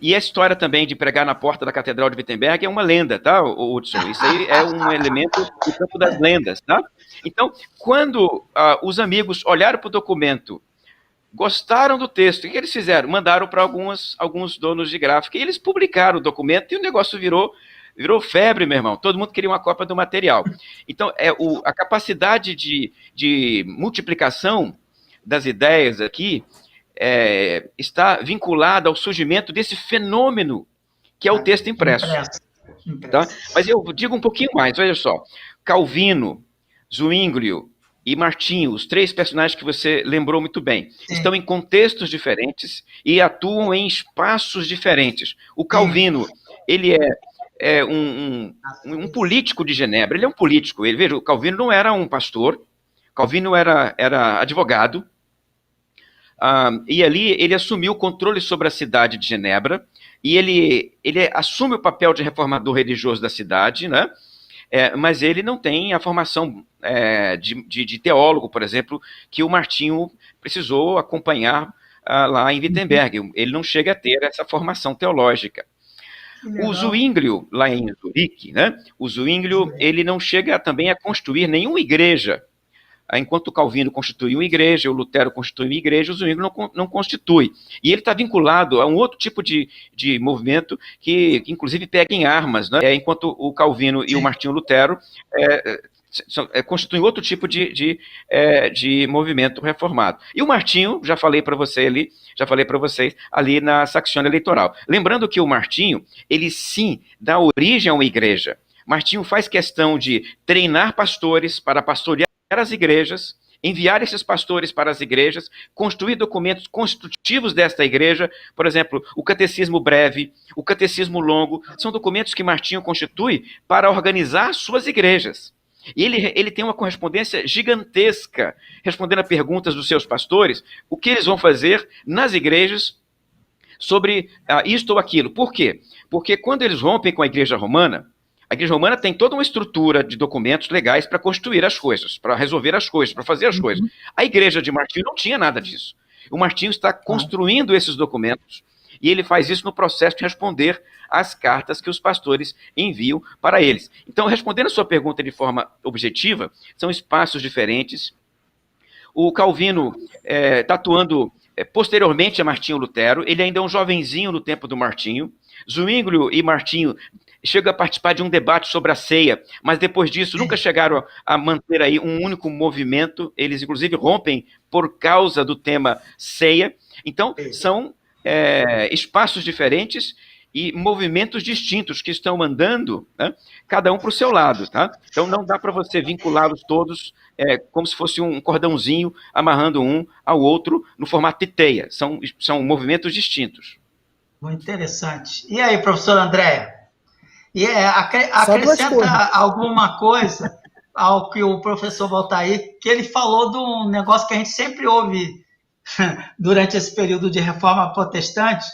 E a história também de pregar na porta da Catedral de Wittenberg é uma lenda, tá, Hudson? Isso aí é um elemento do campo das lendas, tá? Então, quando os amigos olharam para o documento, gostaram do texto, o que eles fizeram? Mandaram para alguns donos de gráfica, e eles publicaram o documento, e o negócio virou febre, meu irmão. Todo mundo queria uma cópia do material. Então, a capacidade de multiplicação das ideias aqui está vinculada ao surgimento desse fenômeno que é o texto impresso. Tá? Mas eu digo um pouquinho mais, olha só. Calvino, Zwinglio e Martinho, os três personagens que você lembrou muito bem, estão em contextos diferentes e atuam em espaços diferentes. O Calvino, ele é um político de Genebra, ele é um político. Veja, o Calvino não era um pastor, Calvino era advogado, e ali ele assumiu o controle sobre a cidade de Genebra, e ele assume o papel de reformador religioso da cidade, né? Mas ele não tem a formação de teólogo, por exemplo, que o Martinho precisou acompanhar lá em Wittenberg. Ele não chega a ter essa formação teológica. O Zwinglio, lá em Zurique, né? O Zwinglio, ele não chega também a construir nenhuma igreja. Enquanto o Calvino constitui uma igreja, o Lutero constitui uma igreja, o Zwinglio não constitui. E ele está vinculado a um outro tipo de movimento que inclusive pega em armas, né? Enquanto o Calvino e o Martinho Lutero constituem outro tipo de movimento reformado. E o Martinho, já falei para vocês ali na Saxônia Eleitoral. Lembrando que o Martinho, ele sim dá origem a uma igreja. Martinho faz questão de treinar pastores para pastorear as igrejas, enviar esses pastores para as igrejas, construir documentos constitutivos desta igreja, por exemplo, o Catecismo Breve, o Catecismo Longo, são documentos que Martinho constitui para organizar suas igrejas. E ele tem uma correspondência gigantesca, respondendo a perguntas dos seus pastores, o que eles vão fazer nas igrejas sobre isto ou aquilo. Por quê? Porque quando eles rompem com a Igreja Romana tem toda uma estrutura de documentos legais para constituir as coisas, para resolver as coisas, para fazer as coisas. A igreja de Martinho não tinha nada disso. O Martinho está construindo esses documentos e ele faz isso no processo de responder às cartas que os pastores enviam para eles. Então, respondendo a sua pergunta de forma objetiva, são espaços diferentes. O Calvino está atuando posteriormente a Martinho Lutero, ele ainda é um jovenzinho no tempo do Martinho. Zwinglio e Martinho chega a participar de um debate sobre a ceia, mas depois disso nunca chegaram a manter aí um único movimento, eles inclusive rompem por causa do tema ceia. Então, são espaços diferentes e movimentos distintos que estão andando, né, cada um para o seu lado. Tá? Então não dá para você vinculá-los todos como se fosse um cordãozinho amarrando um ao outro no formato de teia. São movimentos distintos. Muito interessante. E aí, professor André? E acrescenta alguma coisa ao que o professor Valtair, que ele falou de um negócio que a gente sempre ouve durante esse período de reforma protestante,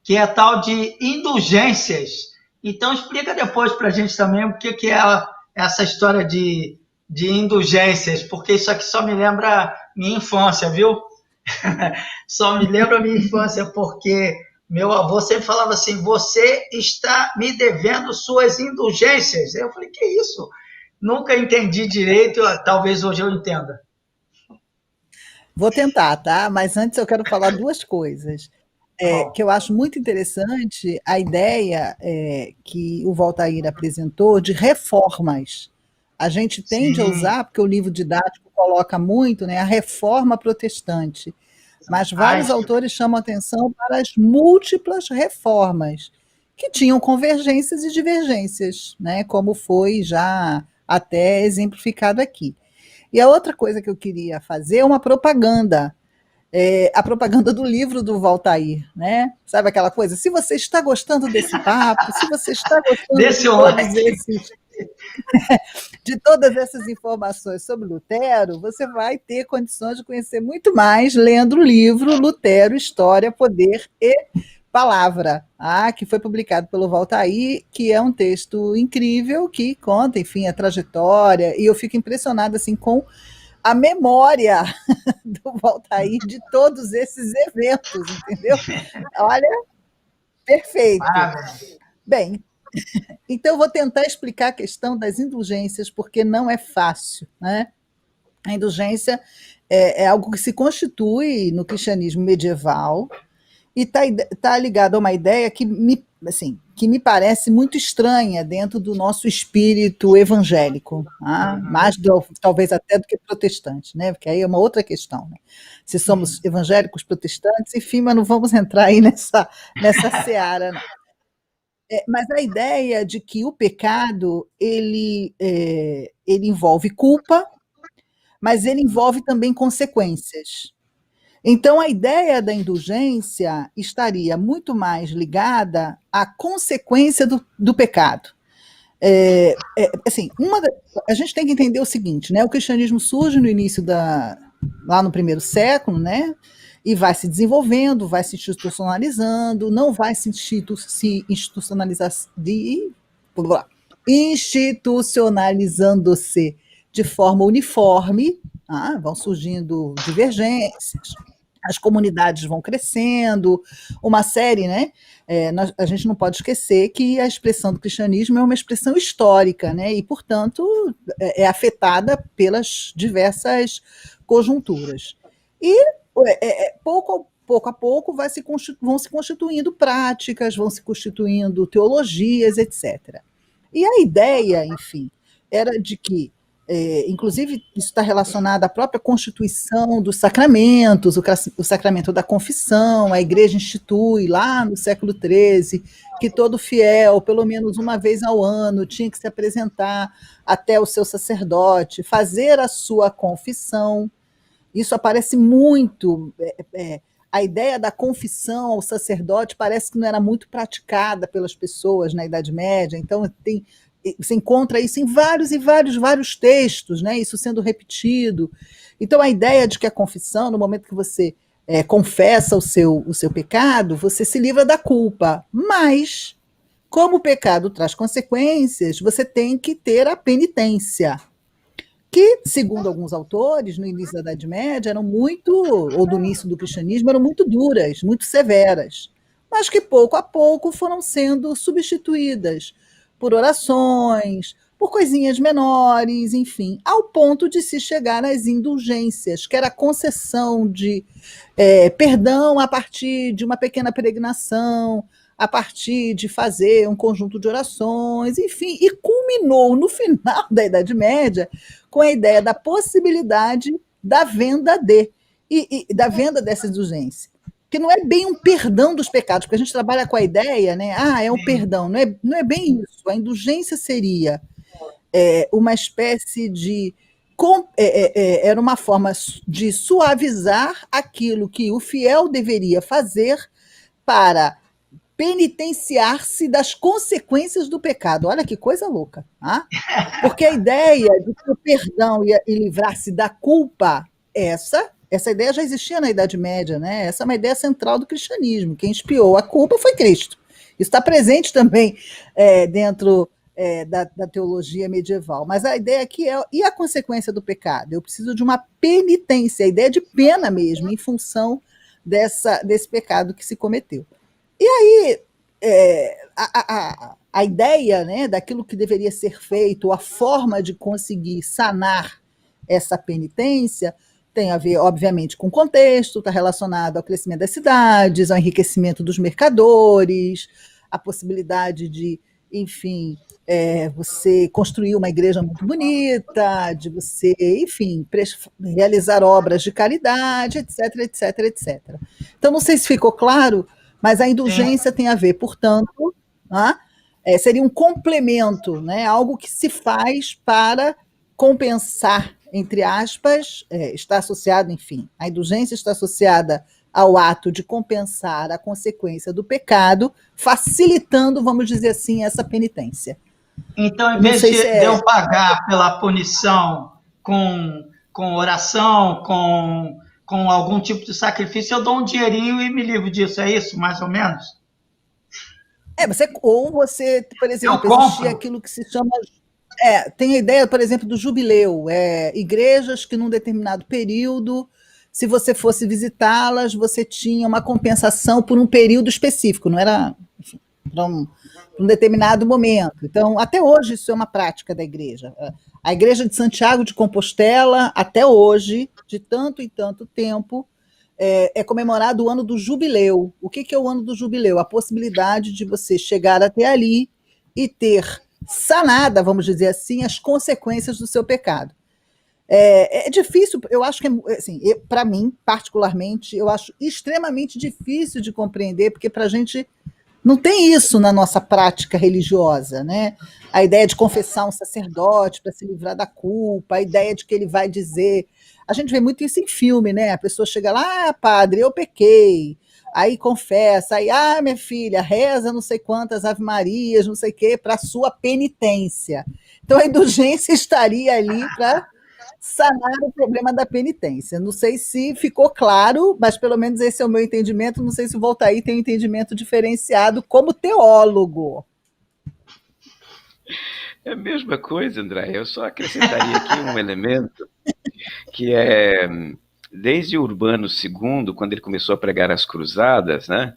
que é a tal de indulgências. Então, explica depois para a gente também o que é essa história de indulgências, porque isso aqui só me lembra minha infância, viu? Só me lembra minha infância, porque meu avô sempre falava assim, você está me devendo suas indulgências. Eu falei, que isso? Nunca entendi direito, talvez hoje eu entenda. Vou tentar, tá? Mas antes eu quero falar duas coisas. Que eu acho muito interessante a ideia que o Valtair apresentou de reformas. A gente tende a usar, porque o livro didático coloca muito, né, a reforma protestante, mas vários autores chamam atenção para as múltiplas reformas, que tinham convergências e divergências, né, como foi já até exemplificado aqui. E a outra coisa que eu queria fazer é uma propaganda, a propaganda do livro do Valtair, né? Sabe aquela coisa? Se você está gostando desse papo, se você está gostando de todas essas informações sobre Lutero, você vai ter condições de conhecer muito mais lendo o livro Lutero, História, Poder e Palavra, que foi publicado pelo Valtair, que é um texto incrível que conta, enfim, a trajetória, e eu fico impressionada assim com a memória do Valtair de todos esses eventos, entendeu? Olha, perfeito. Bem, então eu vou tentar explicar a questão das indulgências, porque não é fácil, né? A indulgência é algo que se constitui no cristianismo medieval e está ligado a uma ideia que me parece muito estranha dentro do nosso espírito evangélico, mais talvez até do que protestante, né? Porque aí é uma outra questão, né? Se somos evangélicos, protestantes, enfim, mas não vamos entrar aí nessa seara, não. Mas a ideia de que o pecado ele envolve culpa, mas ele envolve também consequências. Então, a ideia da indulgência estaria muito mais ligada à consequência do pecado. A gente tem que entender o seguinte, né? O cristianismo surge no início lá no primeiro século, né? E vai se desenvolvendo, vai se institucionalizando, não vai se institucionalizando-se de forma uniforme, vão surgindo divergências, as comunidades vão crescendo, uma série, né? A gente não pode esquecer que a expressão do cristianismo é uma expressão histórica, né? E, portanto, é afetada pelas diversas conjunturas. E pouco a pouco vão se constituindo práticas, vão se constituindo teologias, etc. E a ideia, enfim, era de que, inclusive isso está relacionado à própria constituição dos sacramentos, o sacramento da confissão, a igreja institui lá no século XIII, que todo fiel, pelo menos uma vez ao ano, tinha que se apresentar até o seu sacerdote, fazer a sua confissão. Isso aparece muito, a ideia da confissão ao sacerdote parece que não era muito praticada pelas pessoas na Idade Média, então você encontra isso em vários e vários textos, né? Isso sendo repetido. Então a ideia de que a confissão, no momento que você confessa o seu pecado, você se livra da culpa, mas como o pecado traz consequências, você tem que ter a penitência, que, segundo alguns autores, no início da Idade Média, ou do início do cristianismo, eram muito duras, muito severas, mas que pouco a pouco foram sendo substituídas por orações, por coisinhas menores, enfim, ao ponto de se chegar às indulgências, que era a concessão de perdão a partir de uma pequena peregrinação, a partir de fazer um conjunto de orações, enfim, e culminou no final da Idade Média com a ideia da possibilidade da venda da venda dessa indulgência. que não é bem um perdão dos pecados, porque a gente trabalha com a ideia, né? Ah, é um perdão. Não é bem isso. A indulgência seria uma espécie de. Era uma forma de suavizar aquilo que o fiel deveria fazer para penitenciar-se das consequências do pecado. Olha que coisa louca. Tá? Porque a ideia de que o perdão e livrar-se da culpa, essa ideia já existia na Idade Média, né? Essa é uma ideia central do cristianismo. Quem expiou a culpa foi Cristo. Isso está presente também dentro da teologia medieval. Mas a ideia aqui e a consequência do pecado? Eu preciso de uma penitência, a ideia de pena mesmo, em função desse pecado que se cometeu. E aí, a ideia, né, daquilo que deveria ser feito, a forma de conseguir sanar essa penitência, tem a ver, obviamente, com o contexto, está relacionado ao crescimento das cidades, ao enriquecimento dos mercadores, a possibilidade de, enfim, você construir uma igreja muito bonita, de você, enfim, realizar obras de caridade, etc, etc, etc. Então, não sei se ficou claro, mas a indulgência tem a ver, portanto, né, seria um complemento, né, algo que se faz para compensar, entre aspas, está associado, enfim, a indulgência está associada ao ato de compensar a consequência do pecado, facilitando, vamos dizer assim, essa penitência. Então, em vez de eu pagar pela punição com oração, com algum tipo de sacrifício, eu dou um dinheirinho e me livro disso, é isso, mais ou menos? Você, por exemplo, existia aquilo que se chama. Tem a ideia, por exemplo, do jubileu. Igrejas que, num determinado período, se você fosse visitá-las, você tinha uma compensação por um período específico, não era, enfim, para um determinado momento. Então, até hoje, isso é uma prática da igreja. A Igreja de Santiago de Compostela, até hoje, de tanto e tanto tempo, é comemorado o ano do jubileu. O que é o ano do jubileu? A possibilidade de você chegar até ali e ter sanada, vamos dizer assim, as consequências do seu pecado. É difícil, eu acho que, assim, para mim, particularmente, eu acho extremamente difícil de compreender, porque para a gente não tem isso na nossa prática religiosa, né? A ideia de confessar um sacerdote para se livrar da culpa, a ideia de que ele vai dizer. A gente vê muito isso em filme, né? A pessoa chega lá, padre, eu pequei. Aí confessa, aí, minha filha, reza não sei quantas Ave Marias, não sei o quê, para a sua penitência. Então a indulgência estaria ali para sanar o problema da penitência. Não sei se ficou claro, mas pelo menos esse é o meu entendimento. Não sei se o Voltaire tem um entendimento diferenciado como teólogo. É a mesma coisa, André. Eu só acrescentaria aqui um elemento que é, desde Urbano II, quando ele começou a pregar as cruzadas, né,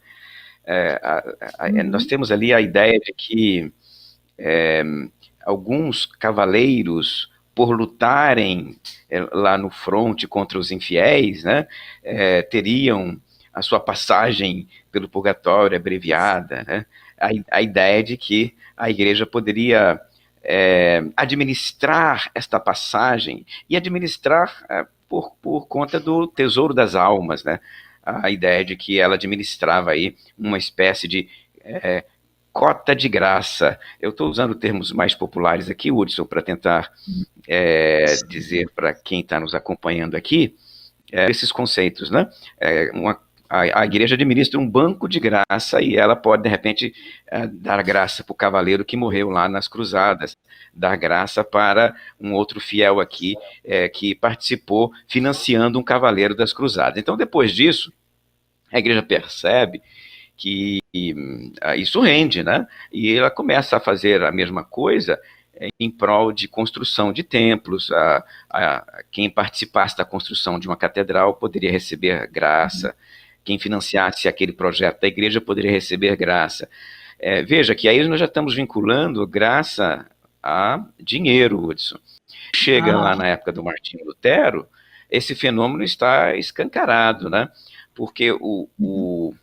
nós temos ali a ideia de que alguns cavaleiros, por lutarem lá no fronte contra os infiéis, né, teriam a sua passagem pelo purgatório abreviada, né? A ideia de que a igreja poderia administrar esta passagem e administrar por conta do tesouro das almas, né? A ideia de que ela administrava aí uma espécie de cota de graça. Eu estou usando termos mais populares aqui, Hudson, para tentar dizer para quem está nos acompanhando aqui esses conceitos, né? A igreja administra um banco de graça e ela pode, de repente, dar graça para o cavaleiro que morreu lá nas cruzadas, dar graça para um outro fiel aqui que participou financiando um cavaleiro das cruzadas. Então, depois disso, a igreja percebe que isso rende, né? E ela começa a fazer a mesma coisa em prol de construção de templos. Quem participasse da construção de uma catedral poderia receber graça. Quem financiasse aquele projeto da igreja poderia receber graça. Veja que aí nós já estamos vinculando graça a dinheiro, Hudson. Chega lá na época do Martinho Lutero, esse fenômeno está escancarado, né? Porque o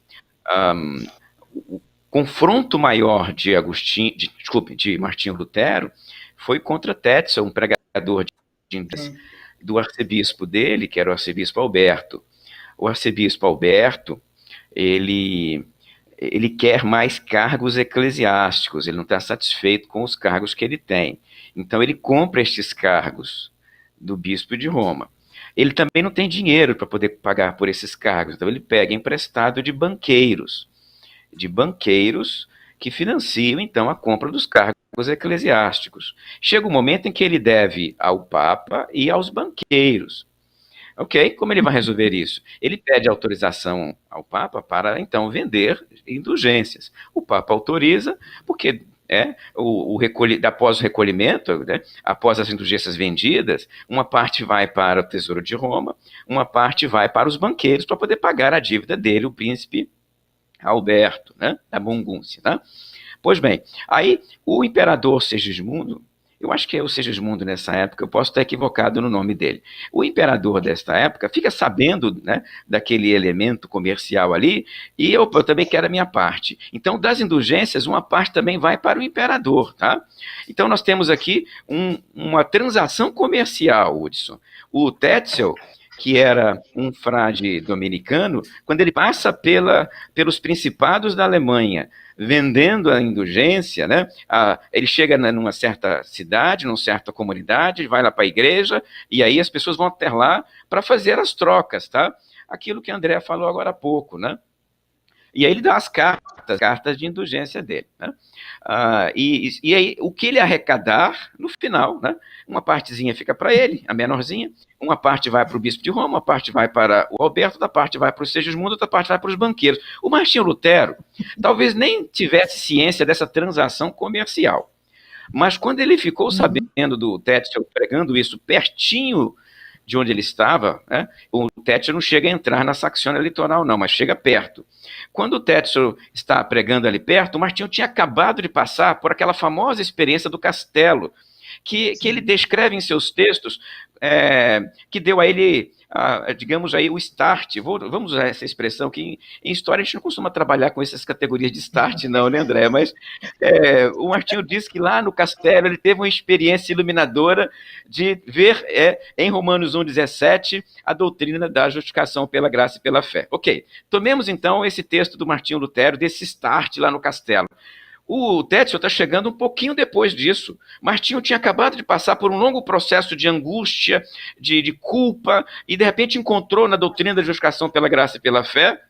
confronto maior de Martinho Lutero foi contra Tetzel, um pregador do arcebispo dele, que era o arcebispo Alberto. O arcebispo Alberto ele, ele quer mais cargos eclesiásticos, ele não está satisfeito com os cargos que ele tem. Então ele compra estes cargos do bispo de Roma. Ele também não tem dinheiro para poder pagar por esses cargos, então ele pega emprestado de banqueiros que financiam então a compra dos cargos eclesiásticos. Chega um momento em que ele deve ao Papa e aos banqueiros. Ok? Como ele vai resolver isso? Ele pede autorização ao Papa para então vender indulgências. O Papa autoriza, porque após o recolhimento, né, após as indulgências vendidas, uma parte vai para o Tesouro de Roma, uma parte vai para os banqueiros para poder pagar a dívida dele, o príncipe Alberto, né, da Burgúndia. Né? Pois bem, aí o imperador Segismundo, eu acho que é o Segismundo nessa época, eu posso estar equivocado no nome dele. O imperador desta época fica sabendo, né, daquele elemento comercial ali, e eu também quero a minha parte. Então, das indulgências, uma parte também vai para o imperador. Tá? Então, nós temos aqui uma transação comercial, Hudson. O Tetzel, que era um frade dominicano, quando ele passa pelos principados da Alemanha, vendendo a indulgência, né? Ele chega numa certa cidade, numa certa comunidade, vai lá para a igreja, e aí as pessoas vão até lá para fazer as trocas, tá? Aquilo que André falou agora há pouco, né? E aí ele dá as cartas de indulgência dele. Né? E aí o que ele arrecadar, no final, né? Uma partezinha fica para ele, a menorzinha, uma parte vai para o bispo de Roma, uma parte vai para o Alberto, outra parte vai para o Segismundo, outra parte vai para os banqueiros. O Martinho Lutero talvez nem tivesse ciência dessa transação comercial, mas quando ele ficou sabendo do Tetzel pregando isso pertinho de onde ele estava, né, o Tetzel não chega a entrar na Saxônia Litoral, não, mas chega perto. Quando o Tetzel está pregando ali perto, o Martinho tinha acabado de passar por aquela famosa experiência do castelo, que ele descreve em seus textos, que deu a ele, digamos aí, o start. Vamos usar essa expressão, que em história a gente não costuma trabalhar com essas categorias de start, não, né, André? Mas o Martinho diz que lá no castelo ele teve uma experiência iluminadora de ver em Romanos 1,17 a doutrina da justificação pela graça e pela fé. Ok, tomemos então esse texto do Martinho Lutero, desse start lá no castelo. O Tetzel está chegando um pouquinho depois disso. Martinho tinha acabado de passar por um longo processo de angústia, de culpa, e de repente encontrou na doutrina da justificação pela graça e pela fé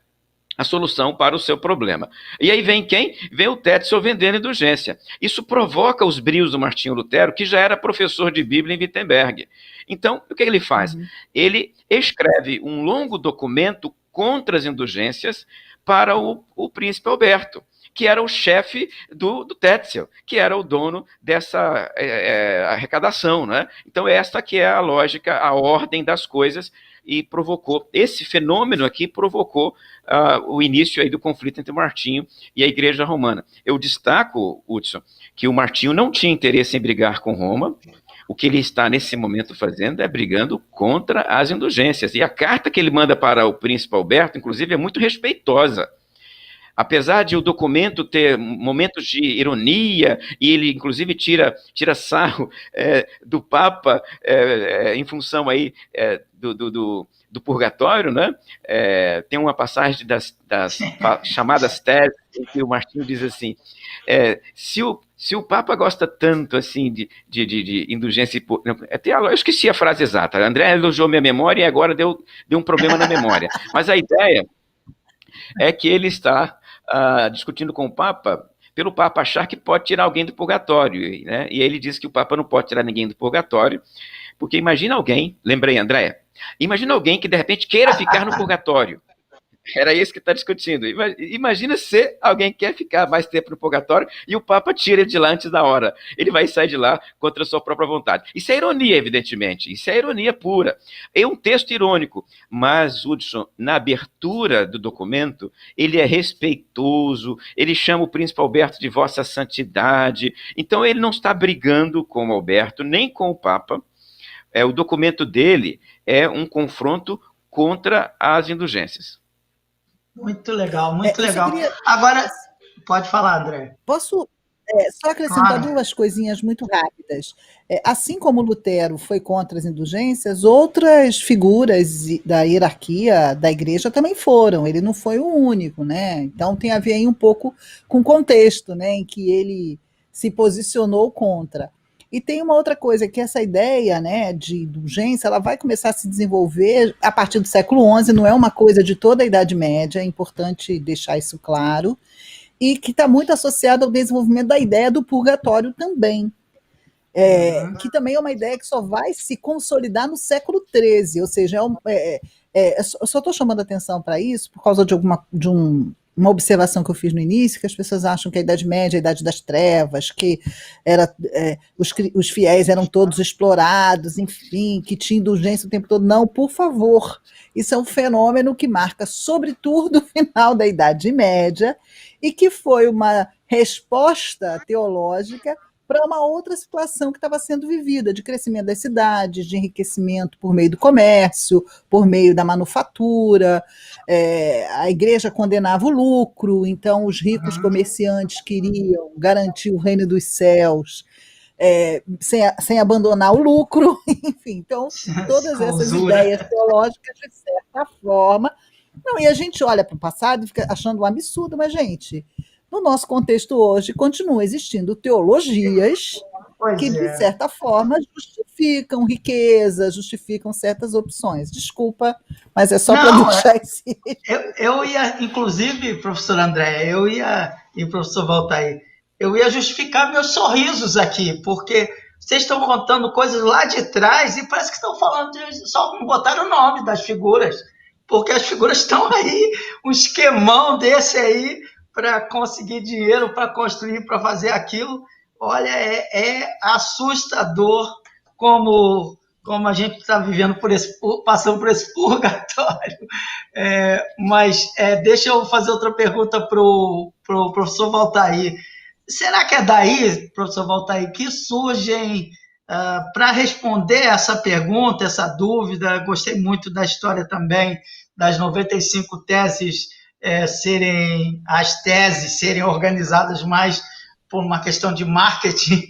a solução para o seu problema. E aí vem quem? Vem o Tetzel vendendo indulgência. Isso provoca os brios do Martinho Lutero, que já era professor de Bíblia em Wittenberg. Então, o que ele faz? Ele escreve um longo documento contra as indulgências para o príncipe Alberto, que era o chefe do Tetzel, que era o dono dessa arrecadação. Né? Então, esta que é a lógica, a ordem das coisas, e provocou, esse fenômeno aqui provocou o início aí do conflito entre o Martinho e a Igreja Romana. Eu destaco, Hudson, que o Martinho não tinha interesse em brigar com Roma. O que ele está nesse momento fazendo é brigando contra as indulgências. E a carta que ele manda para o príncipe Alberto, inclusive, é muito respeitosa. Apesar de o documento ter momentos de ironia, e ele, inclusive, tira sarro do Papa em função aí, do purgatório, né? Tem uma passagem das chamadas teses, em que o Martinho diz assim, se o Papa gosta tanto assim de indulgência, eu esqueci a frase exata, André elogiou minha memória e agora deu um problema na memória, mas a ideia é que ele está discutindo com o Papa, pelo Papa achar que pode tirar alguém do purgatório, né? E ele diz que o Papa não pode tirar ninguém do purgatório, porque imagina alguém, lembrei, André, imagina alguém que de repente queira ficar no purgatório. Era isso que está discutindo. Imagina se alguém quer ficar mais tempo no purgatório e o Papa tira ele de lá antes da hora. Ele vai sair de lá contra a sua própria vontade. Isso é ironia, evidentemente. Isso é ironia pura. É um texto irônico. Mas, Hudson, na abertura do documento, ele é respeitoso, ele chama o príncipe Alberto de Vossa Santidade. Então, ele não está brigando com o Alberto, nem com o Papa. O documento dele é um confronto contra as indulgências. Muito legal, muito legal. Agora, pode falar, André. Posso Só acrescentar Claro. duas coisinhas muito rápidas. Assim como Lutero foi contra as indulgências, outras figuras da hierarquia da igreja também foram. Ele não foi o único, né? Então tem a ver aí um pouco com o contexto, né, em que ele se posicionou contra. E tem uma outra coisa, que essa ideia, né, de indulgência, ela vai começar a se desenvolver a partir do século XI, não é uma coisa de toda a Idade Média, é importante deixar isso claro, e que está muito associado ao desenvolvimento da ideia do purgatório também, Uhum. que também é uma ideia que só vai se consolidar no século XIII, ou seja, eu só estou chamando atenção para isso por causa de uma observação que eu fiz no início, que as pessoas acham que a Idade Média é a Idade das Trevas, que os fiéis eram todos explorados, enfim, que tinha indulgência o tempo todo. Não, por favor, isso é um fenômeno que marca sobretudo o final da Idade Média e que foi uma resposta teológica para uma outra situação que estava sendo vivida, de crescimento das cidades, de enriquecimento por meio do comércio, por meio da manufatura. A igreja condenava o lucro, então os ricos Uhum. comerciantes queriam garantir o reino dos céus, sem abandonar o lucro, enfim, então todas Com essas usura. ideias teológicas, de certa forma. Não, e a gente olha para o passado e fica achando um absurdo, mas, gente, no nosso contexto hoje, continuam existindo teologias que, Pois de é. certa forma, justificam riqueza, justificam certas opções. Desculpa, mas é só para Não, deixar esse. eu ia, inclusive, professor André, e professor Valtair, eu ia justificar meus sorrisos aqui, porque vocês estão contando coisas lá de trás e parece que estão falando, só não botaram o nome das figuras, porque as figuras estão aí, um esquemão desse aí, para conseguir dinheiro, para construir, para fazer aquilo. Olha, é assustador como a gente está vivendo passando por esse purgatório. Deixa eu fazer outra pergunta para o pro professor Valtair. Será que é daí, professor Valtair, que surgem, para responder essa pergunta, essa dúvida? Gostei muito da história também das 95 teses, as teses serem organizadas mais por uma questão de marketing,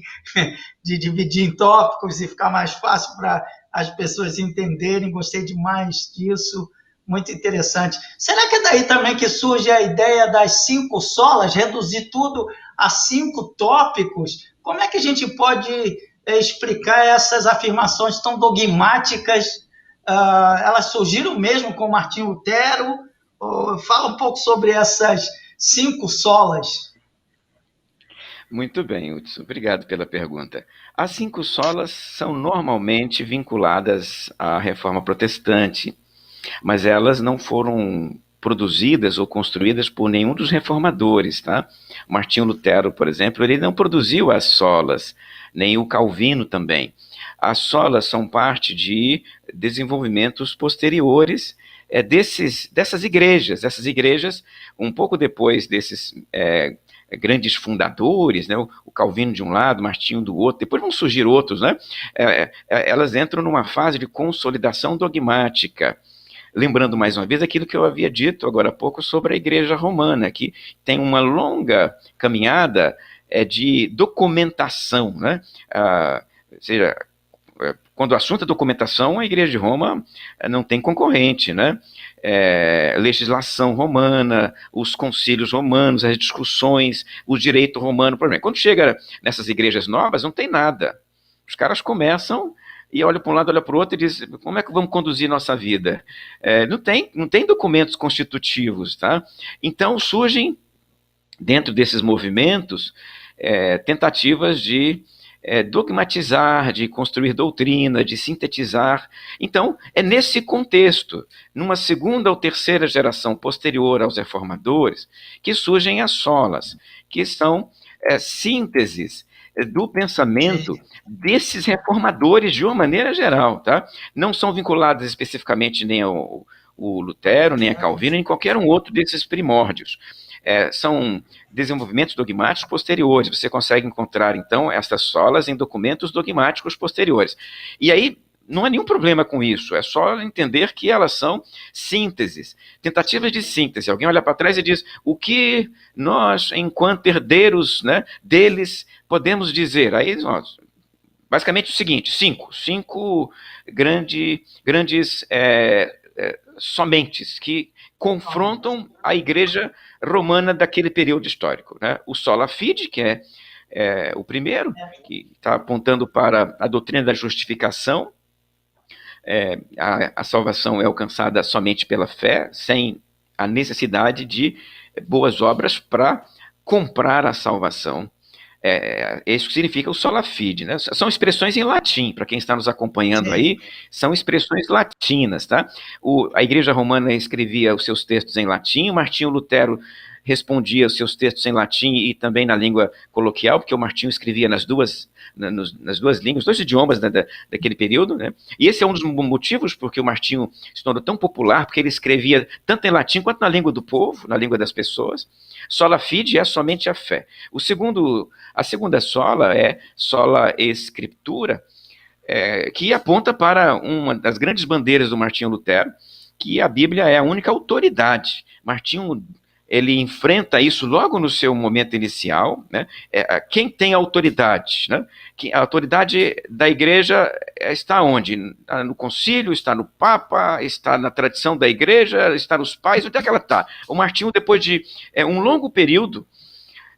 de dividir em tópicos e ficar mais fácil para as pessoas entenderem. Gostei demais disso, muito interessante. Será que é daí também que surge a ideia das 5 solas, reduzir tudo a 5 tópicos? Como é que a gente pode explicar essas afirmações tão dogmáticas? Elas surgiram mesmo com Martinho Lutero? Fala um pouco sobre essas 5 solas. Muito bem, Hudson, obrigado pela pergunta. As 5 solas são normalmente vinculadas à Reforma Protestante, mas elas não foram produzidas ou construídas por nenhum dos reformadores, tá? Martinho Lutero, por exemplo, ele não produziu as solas, nem o Calvino também. As solas são parte de desenvolvimentos posteriores dessas igrejas. Essas igrejas, um pouco depois desses grandes fundadores, né, o Calvino de um lado, Martinho do outro, depois vão surgir outros, né? Elas entram numa fase de consolidação dogmática. Lembrando mais uma vez aquilo que eu havia dito agora há pouco sobre a Igreja Romana, que tem uma longa caminhada de documentação, né? Ou seja, quando o assunto é documentação, a Igreja de Roma não tem concorrente, né? Legislação romana, os concílios romanos, as discussões, o direito romano, por exemplo. Quando chega nessas igrejas novas, não tem nada. Os caras começam e olham para um lado, olham para o outro e dizem, como é que vamos conduzir nossa vida? Não tem documentos constitutivos, tá? Então surgem, dentro desses movimentos, tentativas de dogmatizar, de construir doutrina, de sintetizar. Então, é nesse contexto, numa segunda ou terceira geração posterior aos reformadores, que surgem as solas, que são sínteses do pensamento desses reformadores de uma maneira geral, tá? Não são vinculadas especificamente nem ao Lutero, nem a Calvino, nem qualquer um outro desses primórdios. São desenvolvimentos dogmáticos posteriores. Você consegue encontrar, então, essas solas em documentos dogmáticos posteriores. E aí, não há nenhum problema com isso, é só entender que elas são sínteses, tentativas de síntese. Alguém olha para trás e diz, o que nós, enquanto herdeiros, né, deles, podemos dizer? Aí nós, basicamente o seguinte, cinco grandes somentes que confrontam a igreja romana daquele período histórico, né? O sola fide, que é o primeiro, que está apontando para a doutrina da justificação. A salvação é alcançada somente pela fé, sem a necessidade de boas obras para comprar a salvação. Isso que significa o sola fide, né? São expressões em latim, para quem está nos acompanhando aí, são expressões latinas, tá? A Igreja Romana escrevia os seus textos em latim, o Martinho Lutero respondia os seus textos em latim e também na língua coloquial, porque o Martinho escrevia nas duas línguas, dois idiomas daquele período, né? E esse é um dos motivos porque o Martinho se tornou tão popular, porque ele escrevia tanto em latim quanto na língua do povo, na língua das pessoas. Sola fide é somente a fé. A segunda sola é sola escritura, que aponta para uma das grandes bandeiras do Martinho Lutero, que a Bíblia é a única autoridade. Martinho, ele enfrenta isso logo no seu momento inicial, né? Quem tem autoridade, né? A autoridade da igreja está onde? No concílio, está no Papa, está na tradição da igreja, está nos pais, onde é que ela está? O Martinho, depois de um longo período,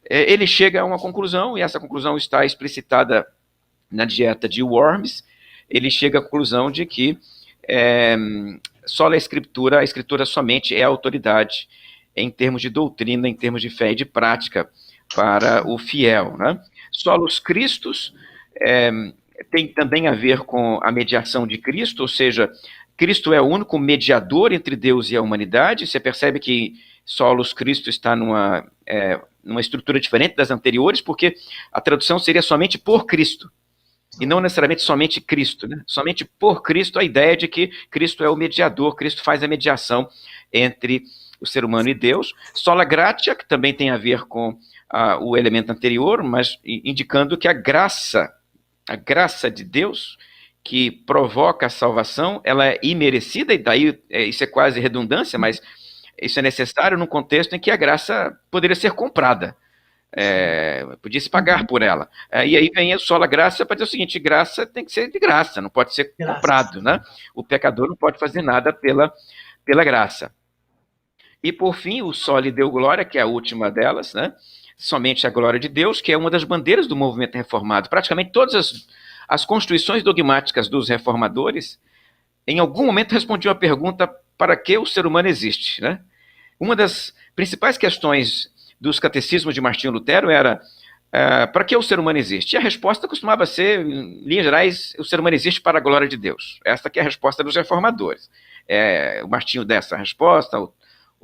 ele chega a uma conclusão, e essa conclusão está explicitada na dieta de Worms. Ele chega à conclusão de que só a escritura somente é a autoridade em termos de doutrina, em termos de fé e de prática para o fiel, né? Solos Christus tem também a ver com a mediação de Cristo, ou seja, Cristo é o único mediador entre Deus e a humanidade. Você percebe que Solos Christus está numa estrutura diferente das anteriores, porque a tradução seria somente por Cristo, e não necessariamente somente Cristo, né? Somente por Cristo, a ideia de que Cristo é o mediador, Cristo faz a mediação entre o ser humano e Deus. Sola gratia, que também tem a ver com o elemento anterior, mas indicando que a graça de Deus, que provoca a salvação, ela é imerecida, e daí isso é quase redundância, mas isso é necessário num contexto em que a graça poderia ser comprada. Podia se pagar por ela. E aí vem a sola graça para dizer o seguinte, graça tem que ser de graça, não pode ser comprado, né? O pecador não pode fazer nada pela graça. E por fim, o soli deu glória, que é a última delas, né? Somente a glória de Deus, que é uma das bandeiras do movimento reformado. Praticamente todas as constituições dogmáticas dos reformadores, em algum momento respondiam a pergunta, para que o ser humano existe, né? Uma das principais questões dos catecismos de Martinho Lutero era, para que o ser humano existe? E a resposta costumava ser, em linhas gerais, o ser humano existe para a glória de Deus. Esta que é a resposta dos reformadores. O Martinho dá essa resposta,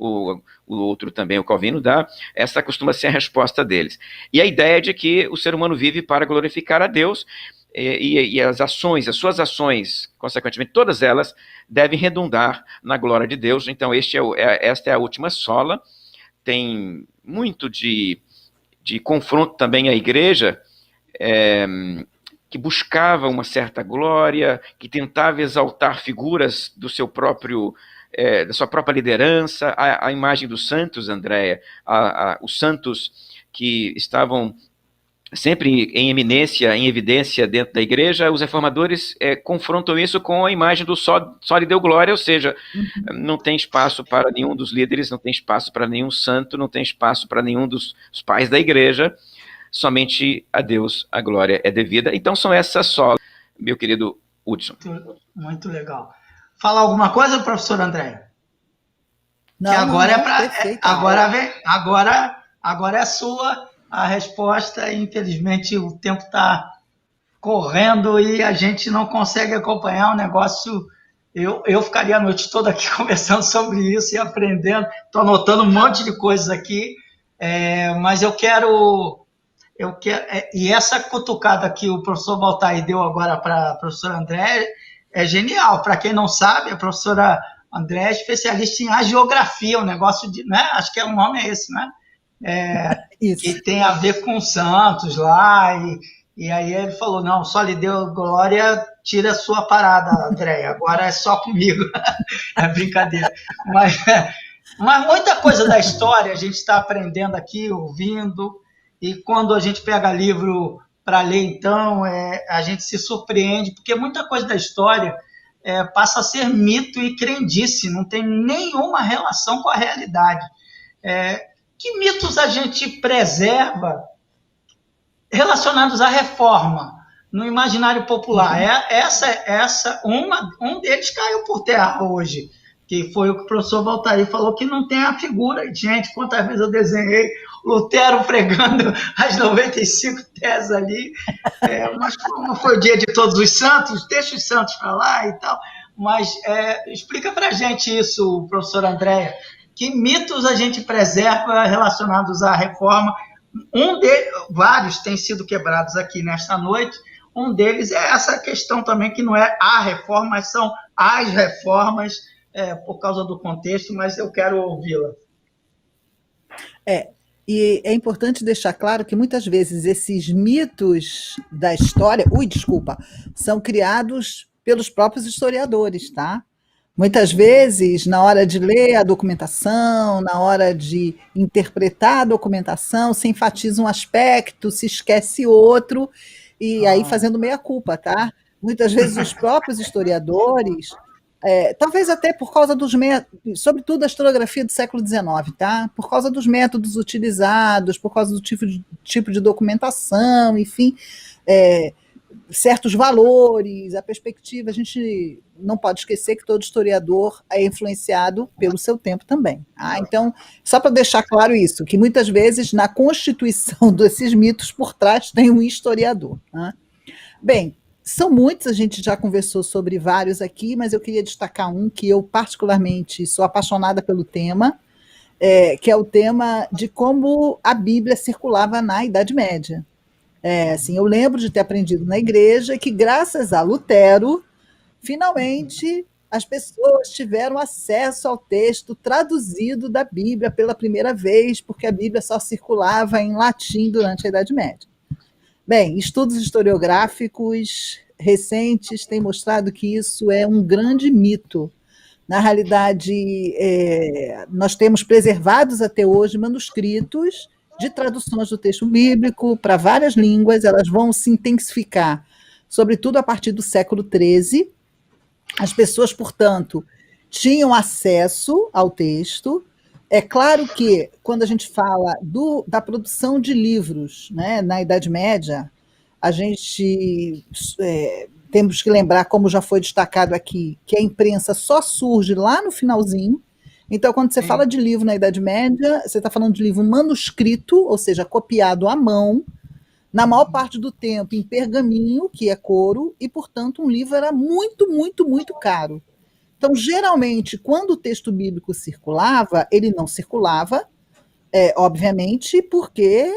o outro também, o Calvino, dá. Essa costuma ser a resposta deles. E a ideia de que o ser humano vive para glorificar a Deus, e as suas ações, consequentemente, todas elas devem redundar na glória de Deus. Então, esta é a última sola. Tem muito de confronto também à igreja, que buscava uma certa glória, que tentava exaltar figuras do seu próprio, da sua própria liderança, a imagem dos santos, Andréia, os santos que estavam sempre em eminência, em evidência dentro da igreja. Os reformadores confrontam isso com a imagem do só lhe deu glória, ou seja, não tem espaço para nenhum dos líderes, não tem espaço para nenhum santo, não tem espaço para nenhum dos pais da igreja, somente a Deus a glória é devida. Então são essas solas, meu querido Hudson. Muito legal. Fala alguma coisa, professor André? Não, que agora não, perfeito. Agora é sua a resposta. Infelizmente o tempo está correndo e a gente não consegue acompanhar o negócio. Eu ficaria a noite toda aqui conversando sobre isso e aprendendo. Estou anotando um monte de coisas aqui, mas eu quero e essa cutucada que o professor Baltari deu agora para a professora André é genial. Para quem não sabe, a professora André é especialista em hagiografia, um negócio de, né? Acho que o nome é esse, né? Isso. Que tem a ver com Santos lá, E aí ele falou, não, só lhe deu glória, tira a sua parada, Andréia, agora é só comigo. É brincadeira. Mas, mas muita coisa da história a gente está aprendendo aqui, ouvindo, e quando a gente pega livro para ler, então, a gente se surpreende, porque muita coisa da história passa a ser mito e crendice, não tem nenhuma relação com a realidade. Que mitos a gente preserva relacionados à reforma no imaginário popular? Um deles caiu por terra hoje, que foi o que o professor Valtair falou, que não tem a figura. Gente, quantas vezes eu desenhei Lutero pregando as 95 teses ali, mas como foi o dia de todos os santos, deixa os santos para lá e tal. Mas explica para a gente isso, professor Andréia, que mitos a gente preserva relacionados à reforma? Vários têm sido quebrados aqui nesta noite. Um deles é essa questão também, que não é a reforma, mas são as reformas, por causa do contexto, mas eu quero ouvi-la. E é importante deixar claro que muitas vezes esses mitos da história, são criados pelos próprios historiadores, tá? Muitas vezes, na hora de ler a documentação, na hora de interpretar a documentação, se enfatiza um aspecto, se esquece outro, e aí fazendo meia-culpa, tá? Muitas vezes os próprios historiadores, talvez até por causa dos métodos, sobretudo a historiografia do século XIX, tá? Por causa dos métodos utilizados, por causa do tipo de documentação, enfim, certos valores, a perspectiva, a gente não pode esquecer que todo historiador é influenciado pelo seu tempo também. Então, só para deixar claro isso, que muitas vezes na constituição desses mitos por trás tem um historiador. Bem, são muitos, a gente já conversou sobre vários aqui, mas eu queria destacar um que eu particularmente sou apaixonada pelo tema, que é o tema de como a Bíblia circulava na Idade Média. Assim, eu lembro de ter aprendido na igreja que, graças a Lutero, finalmente as pessoas tiveram acesso ao texto traduzido da Bíblia pela primeira vez, porque a Bíblia só circulava em latim durante a Idade Média. Bem, estudos historiográficos recentes têm mostrado que isso é um grande mito. Na realidade, nós temos preservados até hoje manuscritos de traduções do texto bíblico para várias línguas, elas vão se intensificar, sobretudo a partir do século XIII. As pessoas, portanto, tinham acesso ao texto. É claro que, quando a gente fala da produção de livros, né, na Idade Média, a gente temos que lembrar, como já foi destacado aqui, que a imprensa só surge lá no finalzinho. Então, quando você fala de livro na Idade Média, você está falando de livro manuscrito, ou seja, copiado à mão, na maior parte do tempo em pergaminho, que é couro, e, portanto, um livro era muito, muito, muito caro. Então, geralmente, quando o texto bíblico circulava, ele não circulava, obviamente, porque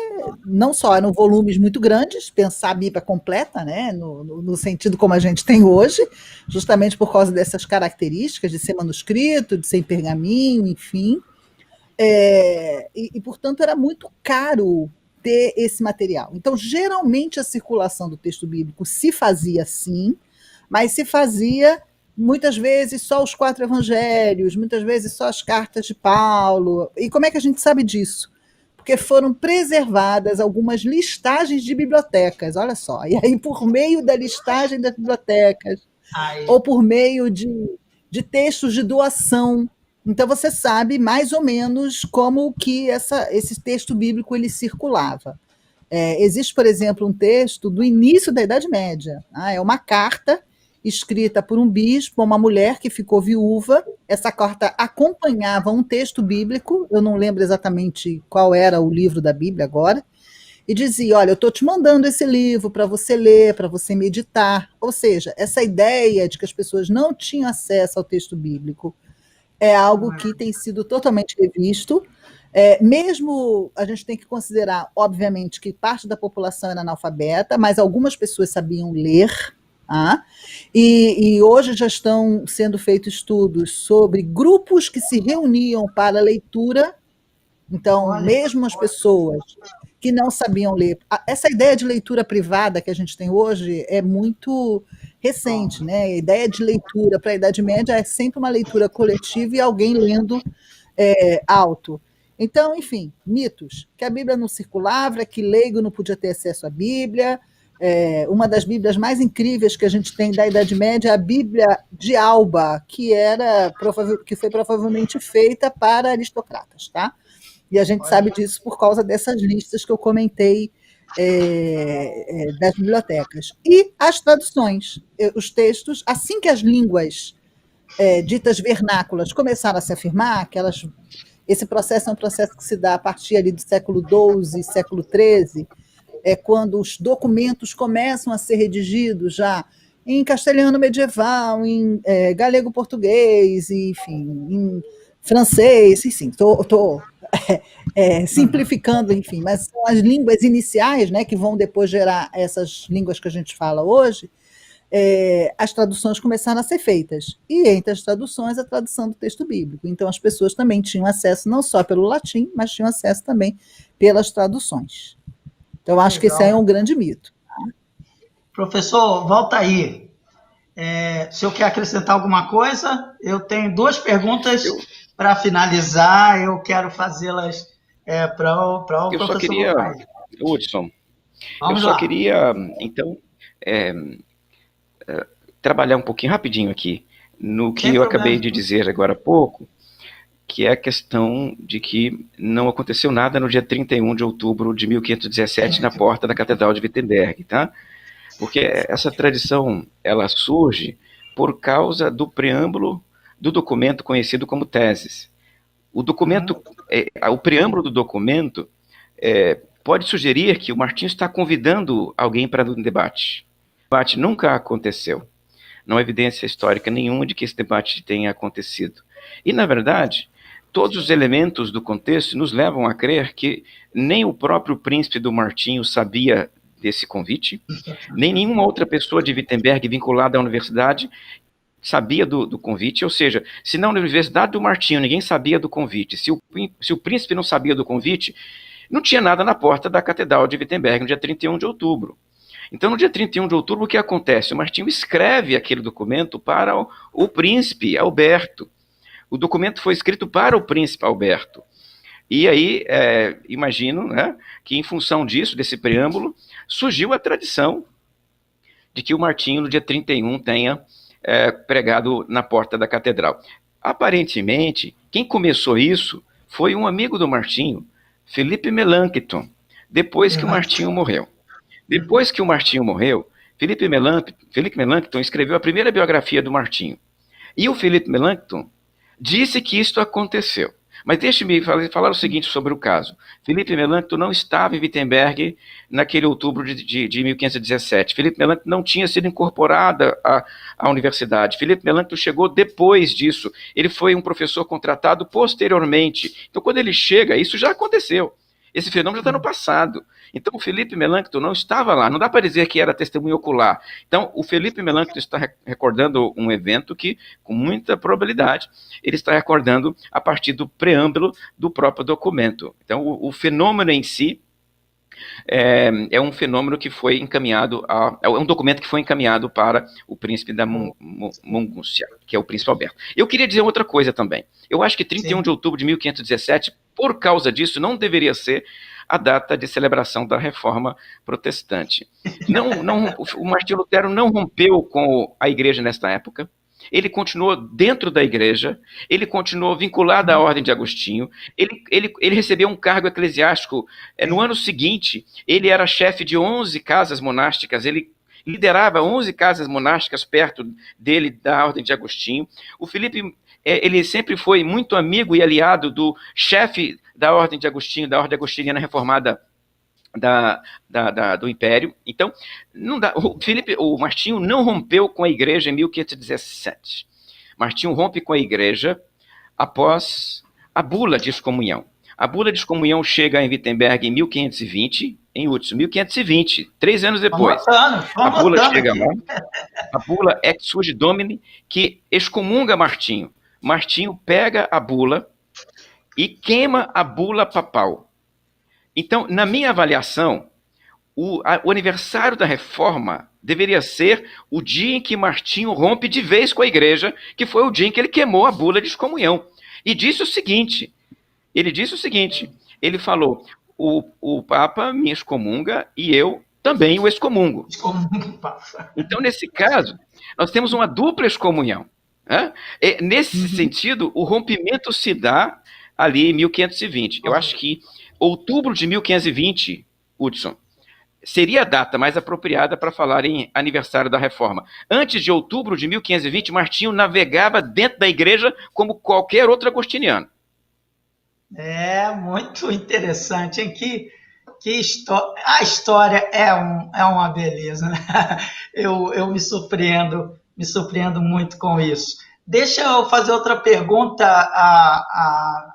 não só eram volumes muito grandes, pensar a Bíblia completa, né, no sentido como a gente tem hoje, justamente por causa dessas características de ser manuscrito, de ser em pergaminho, enfim, e, portanto, era muito caro ter esse material. Então, geralmente, a circulação do texto bíblico se fazia assim, mas se fazia muitas vezes só os 4 evangelhos, muitas vezes só as cartas de Paulo. E como é que a gente sabe disso? Porque foram preservadas algumas listagens de bibliotecas, olha só. E aí, por meio da listagem das bibliotecas, ou por meio de textos de doação, então você sabe mais ou menos como que esse texto bíblico ele circulava. Existe, por exemplo, um texto do início da Idade Média. É uma carta escrita por um bispo, uma mulher que ficou viúva. Essa carta acompanhava um texto bíblico, eu não lembro exatamente qual era o livro da Bíblia agora, e dizia, olha, eu estou te mandando esse livro para você ler, para você meditar. Ou seja, essa ideia de que as pessoas não tinham acesso ao texto bíblico é algo que tem sido totalmente revisto. Mesmo a gente tem que considerar, obviamente, que parte da população era analfabeta, mas algumas pessoas sabiam ler. E hoje já estão sendo feitos estudos sobre grupos que se reuniam para leitura. Então, mesmo as pessoas que não sabiam ler. Essa ideia de leitura privada que a gente tem hoje é muito recente, né? A ideia de leitura para a Idade Média é sempre uma leitura coletiva e alguém lendo alto. Então, enfim, mitos. Que a Bíblia não circulava, que leigo não podia ter acesso à Bíblia. Uma das Bíblias mais incríveis que a gente tem da Idade Média é a Bíblia de Alba, que foi provavelmente feita para aristocratas, tá? E a gente sabe disso por causa dessas listas que eu comentei das bibliotecas. E as traduções, os textos, assim que as línguas ditas vernáculas começaram a se afirmar, esse processo é um processo que se dá a partir ali do século XII, século XIII, quando os documentos começam a ser redigidos já em castelhano medieval, em galego-português, enfim, em francês, enfim, estou simplificando, enfim, mas são as línguas iniciais, né, que vão depois gerar essas línguas que a gente fala hoje. As traduções começaram a ser feitas. E entre as traduções, a tradução do texto bíblico. Então, as pessoas também tinham acesso não só pelo latim, mas tinham acesso também pelas traduções. Então, acho que esse é um grande mito. Professor, volta aí. Se o senhor quer acrescentar alguma coisa, eu tenho duas perguntas para finalizar, eu quero fazê-las para o professor. Eu só queria, Hudson, então, trabalhar um pouquinho rapidinho aqui no que eu acabei de dizer agora há pouco, que é a questão de que não aconteceu nada no dia 31 de outubro de 1517 na porta da Catedral de Wittenberg, tá? Porque essa tradição, ela surge por causa do preâmbulo do documento conhecido como teses. O preâmbulo do documento pode sugerir que o Martinho está convidando alguém para um debate. O debate nunca aconteceu. Não há evidência histórica nenhuma de que esse debate tenha acontecido. E, na verdade, todos os elementos do contexto nos levam a crer que nem o próprio príncipe do Martinho sabia desse convite, nem nenhuma outra pessoa de Wittenberg vinculada à universidade sabia do convite, ou seja, se na Universidade do Martinho ninguém sabia do convite, se o príncipe não sabia do convite, não tinha nada na porta da Catedral de Wittenberg no dia 31 de outubro. Então, no dia 31 de outubro, o que acontece? O Martinho escreve aquele documento para o príncipe Alberto. O documento foi escrito para o príncipe Alberto. E aí, imagino, né, que em função disso, desse preâmbulo, surgiu a tradição de que o Martinho, no dia 31, tenha pregado na porta da catedral. Aparentemente, quem começou isso foi um amigo do Martinho, Felipe Melanchthon, depois que o Martinho morreu. Depois que o Martinho morreu, Felipe Melanchthon escreveu a primeira biografia do Martinho. E o Felipe Melanchthon disse que isto aconteceu. Mas deixe-me falar o seguinte sobre o caso. Felipe Melanchthon não estava em Wittenberg naquele outubro de 1517. Felipe Melanchthon não tinha sido incorporado à universidade. Felipe Melanchthon chegou depois disso. Ele foi um professor contratado posteriormente. Então, quando ele chega, isso já aconteceu. Esse fenômeno já está no passado. Então, o Felipe Melanchthon não estava lá. Não dá para dizer que era testemunho ocular. Então, o Felipe Melanchthon está recordando um evento que, com muita probabilidade, ele está recordando a partir do preâmbulo do próprio documento. Então, o fenômeno em si é um fenômeno que foi encaminhado, é um documento que foi encaminhado para o príncipe da Mungúcia, que é o príncipe Alberto. Eu queria dizer outra coisa também. Eu acho que 31 de outubro de 1517, por causa disso, não deveria ser a data de celebração da Reforma Protestante. O Martinho Lutero não rompeu com a igreja nesta época. Ele continuou dentro da igreja, ele continuou vinculado à Ordem de Agostinho, ele recebeu um cargo eclesiástico. No ano seguinte, ele era chefe de 11 casas monásticas, ele liderava 11 casas monásticas perto dele, da Ordem de Agostinho. O Felipe, ele sempre foi muito amigo e aliado do chefe da Ordem de Agostinho, da Ordem Agostiniana Reformada do Império. Então, não dá, o Martinho não rompeu com a igreja em 1517. Martinho rompe com a igreja após a bula de excomunhão. A bula de excomunhão chega em Wittenberg em 1520, em Hudson, 1520, 3 anos depois. A bula chega lá, a bula Ex Surge Domini, que excomunga Martinho. Martinho pega a bula e queima a bula papal. Então, na minha avaliação, o aniversário da Reforma deveria ser o dia em que Martinho rompe de vez com a igreja, que foi o dia em que ele queimou a bula de excomunhão. E disse o seguinte, ele falou, o Papa me excomunga e eu também o excomungo. Então, nesse caso, nós temos uma dupla excomunhão. Né? Nesse sentido, o rompimento se dá ali em 1520. Eu acho que outubro de 1520, Hudson, seria a data mais apropriada para falar em aniversário da Reforma. Antes de outubro de 1520, Martinho navegava dentro da igreja como qualquer outro agostiniano. Muito interessante, hein? A história é uma beleza, né? Eu me surpreendo muito com isso. Deixa eu fazer outra pergunta,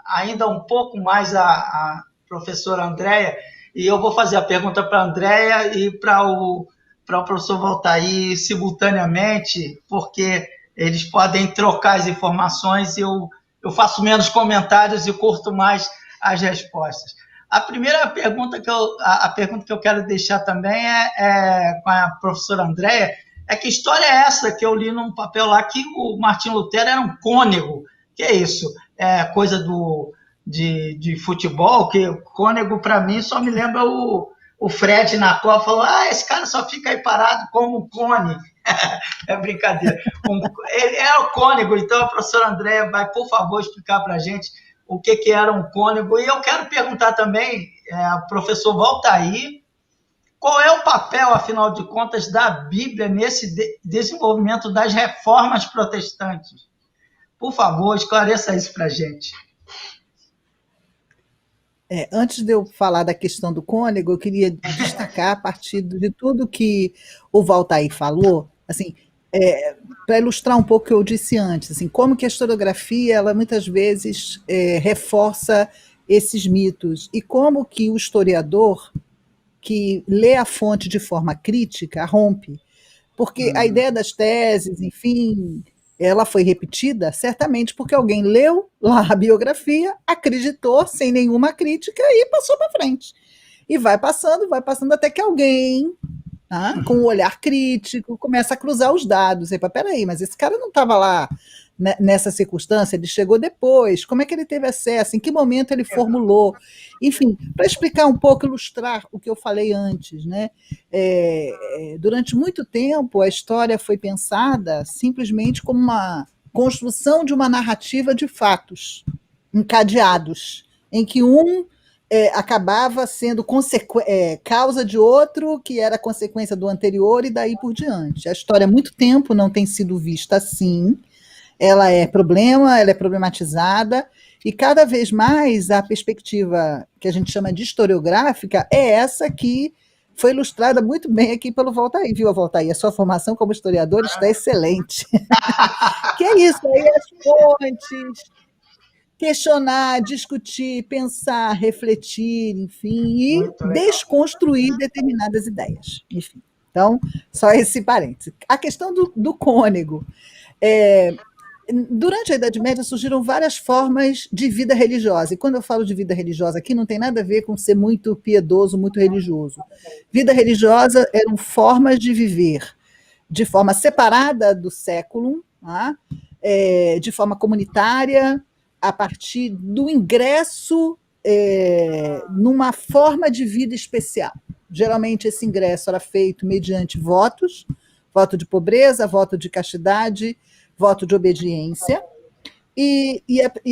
ainda um pouco mais a professora Andréia, e eu vou fazer a pergunta para a Andréia e para o professor Valtair simultaneamente, porque eles podem trocar as informações e eu faço menos comentários e curto mais as respostas. A primeira pergunta que eu quero deixar também é com a professora Andréia, que história é essa que eu li num papel lá que o Martinho Lutero era um cônego? Que é isso? É coisa de futebol, que cônego para mim só me lembra o Fred na Copa, falou, esse cara só fica aí parado como um cone. É brincadeira. Ele era o cônego, então a professora Andréia vai, por favor, explicar para a gente o que era um cônego. E eu quero perguntar também ao professor Valtair, qual é o papel, afinal de contas, da Bíblia nesse desenvolvimento das reformas protestantes? Por favor, esclareça isso para a gente. Antes de eu falar da questão do cônego, eu queria destacar, a partir de tudo que o Valtair falou, assim, para ilustrar um pouco o que eu disse antes, assim, como que a historiografia, ela muitas vezes reforça esses mitos, e como que o historiador que lê a fonte de forma crítica rompe, porque a ideia das teses, enfim, ela foi repetida certamente porque alguém leu lá a biografia, acreditou sem nenhuma crítica e passou para frente. E vai passando até que alguém, com um olhar crítico, começa a cruzar os dados. E, peraí, mas esse cara não estava lá nessa circunstância, ele chegou depois, como é que ele teve acesso, em que momento ele formulou, enfim, para explicar um pouco, ilustrar o que eu falei antes, né? Durante muito tempo a história foi pensada simplesmente como uma construção de uma narrativa de fatos encadeados, em que acabava sendo causa de outro, que era consequência do anterior, e daí por diante. A história há muito tempo não tem sido vista assim, ela é problematizada, e cada vez mais a perspectiva que a gente chama de historiográfica é essa que foi ilustrada muito bem aqui pelo Valtair, viu, Valtair? A sua formação como historiador está excelente. Que é isso, aí as fontes, questionar, discutir, pensar, refletir, enfim, e desconstruir determinadas ideias. Enfim, então, só esse parêntese. A questão do cônego. Durante a Idade Média surgiram várias formas de vida religiosa, e quando eu falo de vida religiosa aqui, não tem nada a ver com ser muito piedoso, muito religioso. Vida religiosa eram formas de viver de forma separada do século, de forma comunitária, a partir do ingresso numa forma de vida especial. Geralmente esse ingresso era feito mediante votos, voto de pobreza, voto de castidade, voto de obediência, e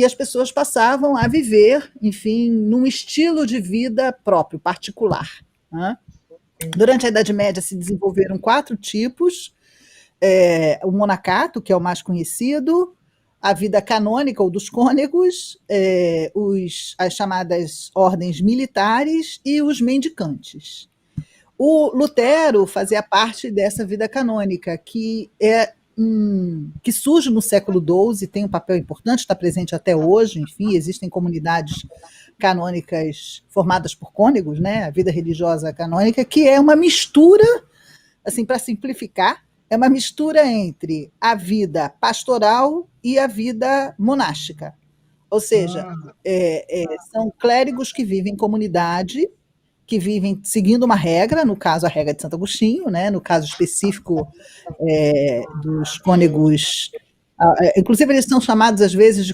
as pessoas passavam a viver, enfim, num estilo de vida próprio, particular. Durante a Idade Média se desenvolveram 4 tipos, o monacato, que é o mais conhecido, a vida canônica, ou dos cônegos, as chamadas ordens militares e os mendicantes. O Lutero fazia parte dessa vida canônica, que surge no século XII, tem um papel importante, está presente até hoje, enfim, existem comunidades canônicas formadas por cônegos, né, a vida religiosa canônica, que é uma mistura, assim, para simplificar, é uma mistura entre a vida pastoral e a vida monástica. Ou seja, Hum, são clérigos que vivem em comunidade, que vivem seguindo uma regra, no caso a regra de Santo Agostinho, né? No caso específico dos cônegos, inclusive eles são chamados às vezes de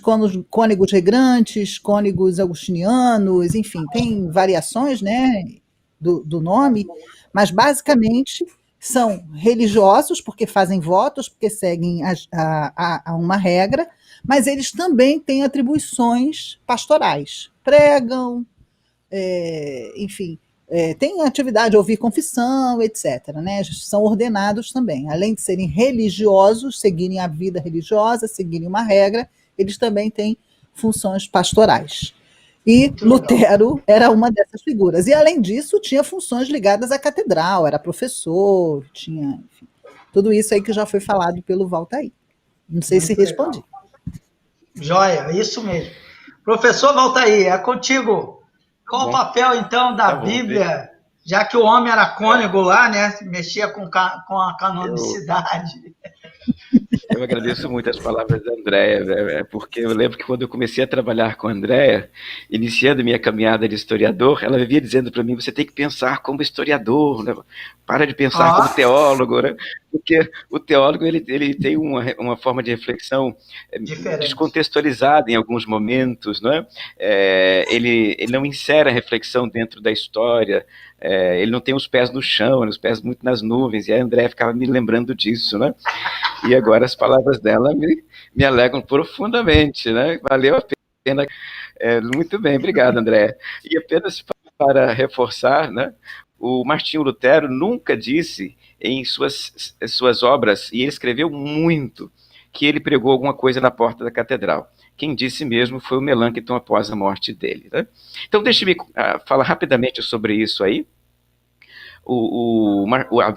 cônegos regrantes, cônegos agustinianos, enfim, tem variações, né, do nome, mas basicamente são religiosos porque fazem votos, porque seguem a uma regra, mas eles também têm atribuições pastorais, pregam, enfim, têm atividade, ouvir confissão, etc. Né? São ordenados também. Além de serem religiosos, seguirem a vida religiosa, seguirem uma regra, eles também têm funções pastorais. E muito legal. Lutero era uma dessas figuras. E, além disso, tinha funções ligadas à catedral, era professor, tinha, enfim, tudo isso aí que já foi falado pelo Valtair. Não sei se Muito respondi. legal. Joia, isso mesmo. Professor Valtair, é contigo. Qual o Bom, papel, então, da tá bom. Bíblia, já que o homem era cônego lá, né? Mexia com a Eu, canonicidade. eu agradeço muito as palavras da Andréia, porque eu lembro que quando eu comecei a trabalhar com a Andréia, iniciando minha caminhada de historiador, ela vivia dizendo para mim, você tem que pensar como historiador, né? Para de pensar como Ó, teólogo, né? Porque o teólogo ele tem uma forma de reflexão diferente. descontextualizada em alguns momentos, não é? Ele não insere a reflexão dentro da história, ele não tem os pés no chão, os pés muito nas nuvens, e a Andréia ficava me lembrando disso, né? E agora as palavras dela me alegram profundamente, né? Valeu a pena. Muito bem, obrigado, André. E apenas para reforçar, né? O Martinho Lutero nunca disse em suas obras, e ele escreveu muito, que ele pregou alguma coisa na porta da catedral. Quem disse mesmo foi o Melanchthon após a morte dele. Né? Então, deixe-me falar rapidamente sobre isso aí.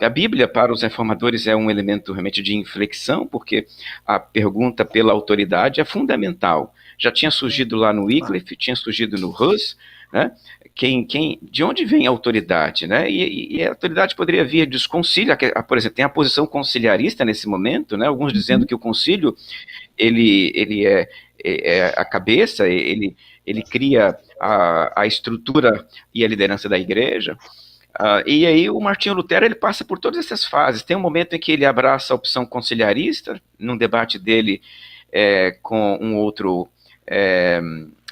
A Bíblia para os reformadores é um elemento realmente de inflexão, porque a pergunta pela autoridade é fundamental. Já tinha surgido lá no Wycliffe, tinha surgido no Hus, né? De onde vem a autoridade? Né? E a autoridade poderia vir dos concílios, por exemplo, tem a posição conciliarista nesse momento, né? Alguns dizendo que o concílio ele é a cabeça, ele cria a estrutura e a liderança da igreja. E aí o Martinho Lutero ele passa por todas essas fases. Tem um momento em que ele abraça a opção conciliarista, num debate dele com um outro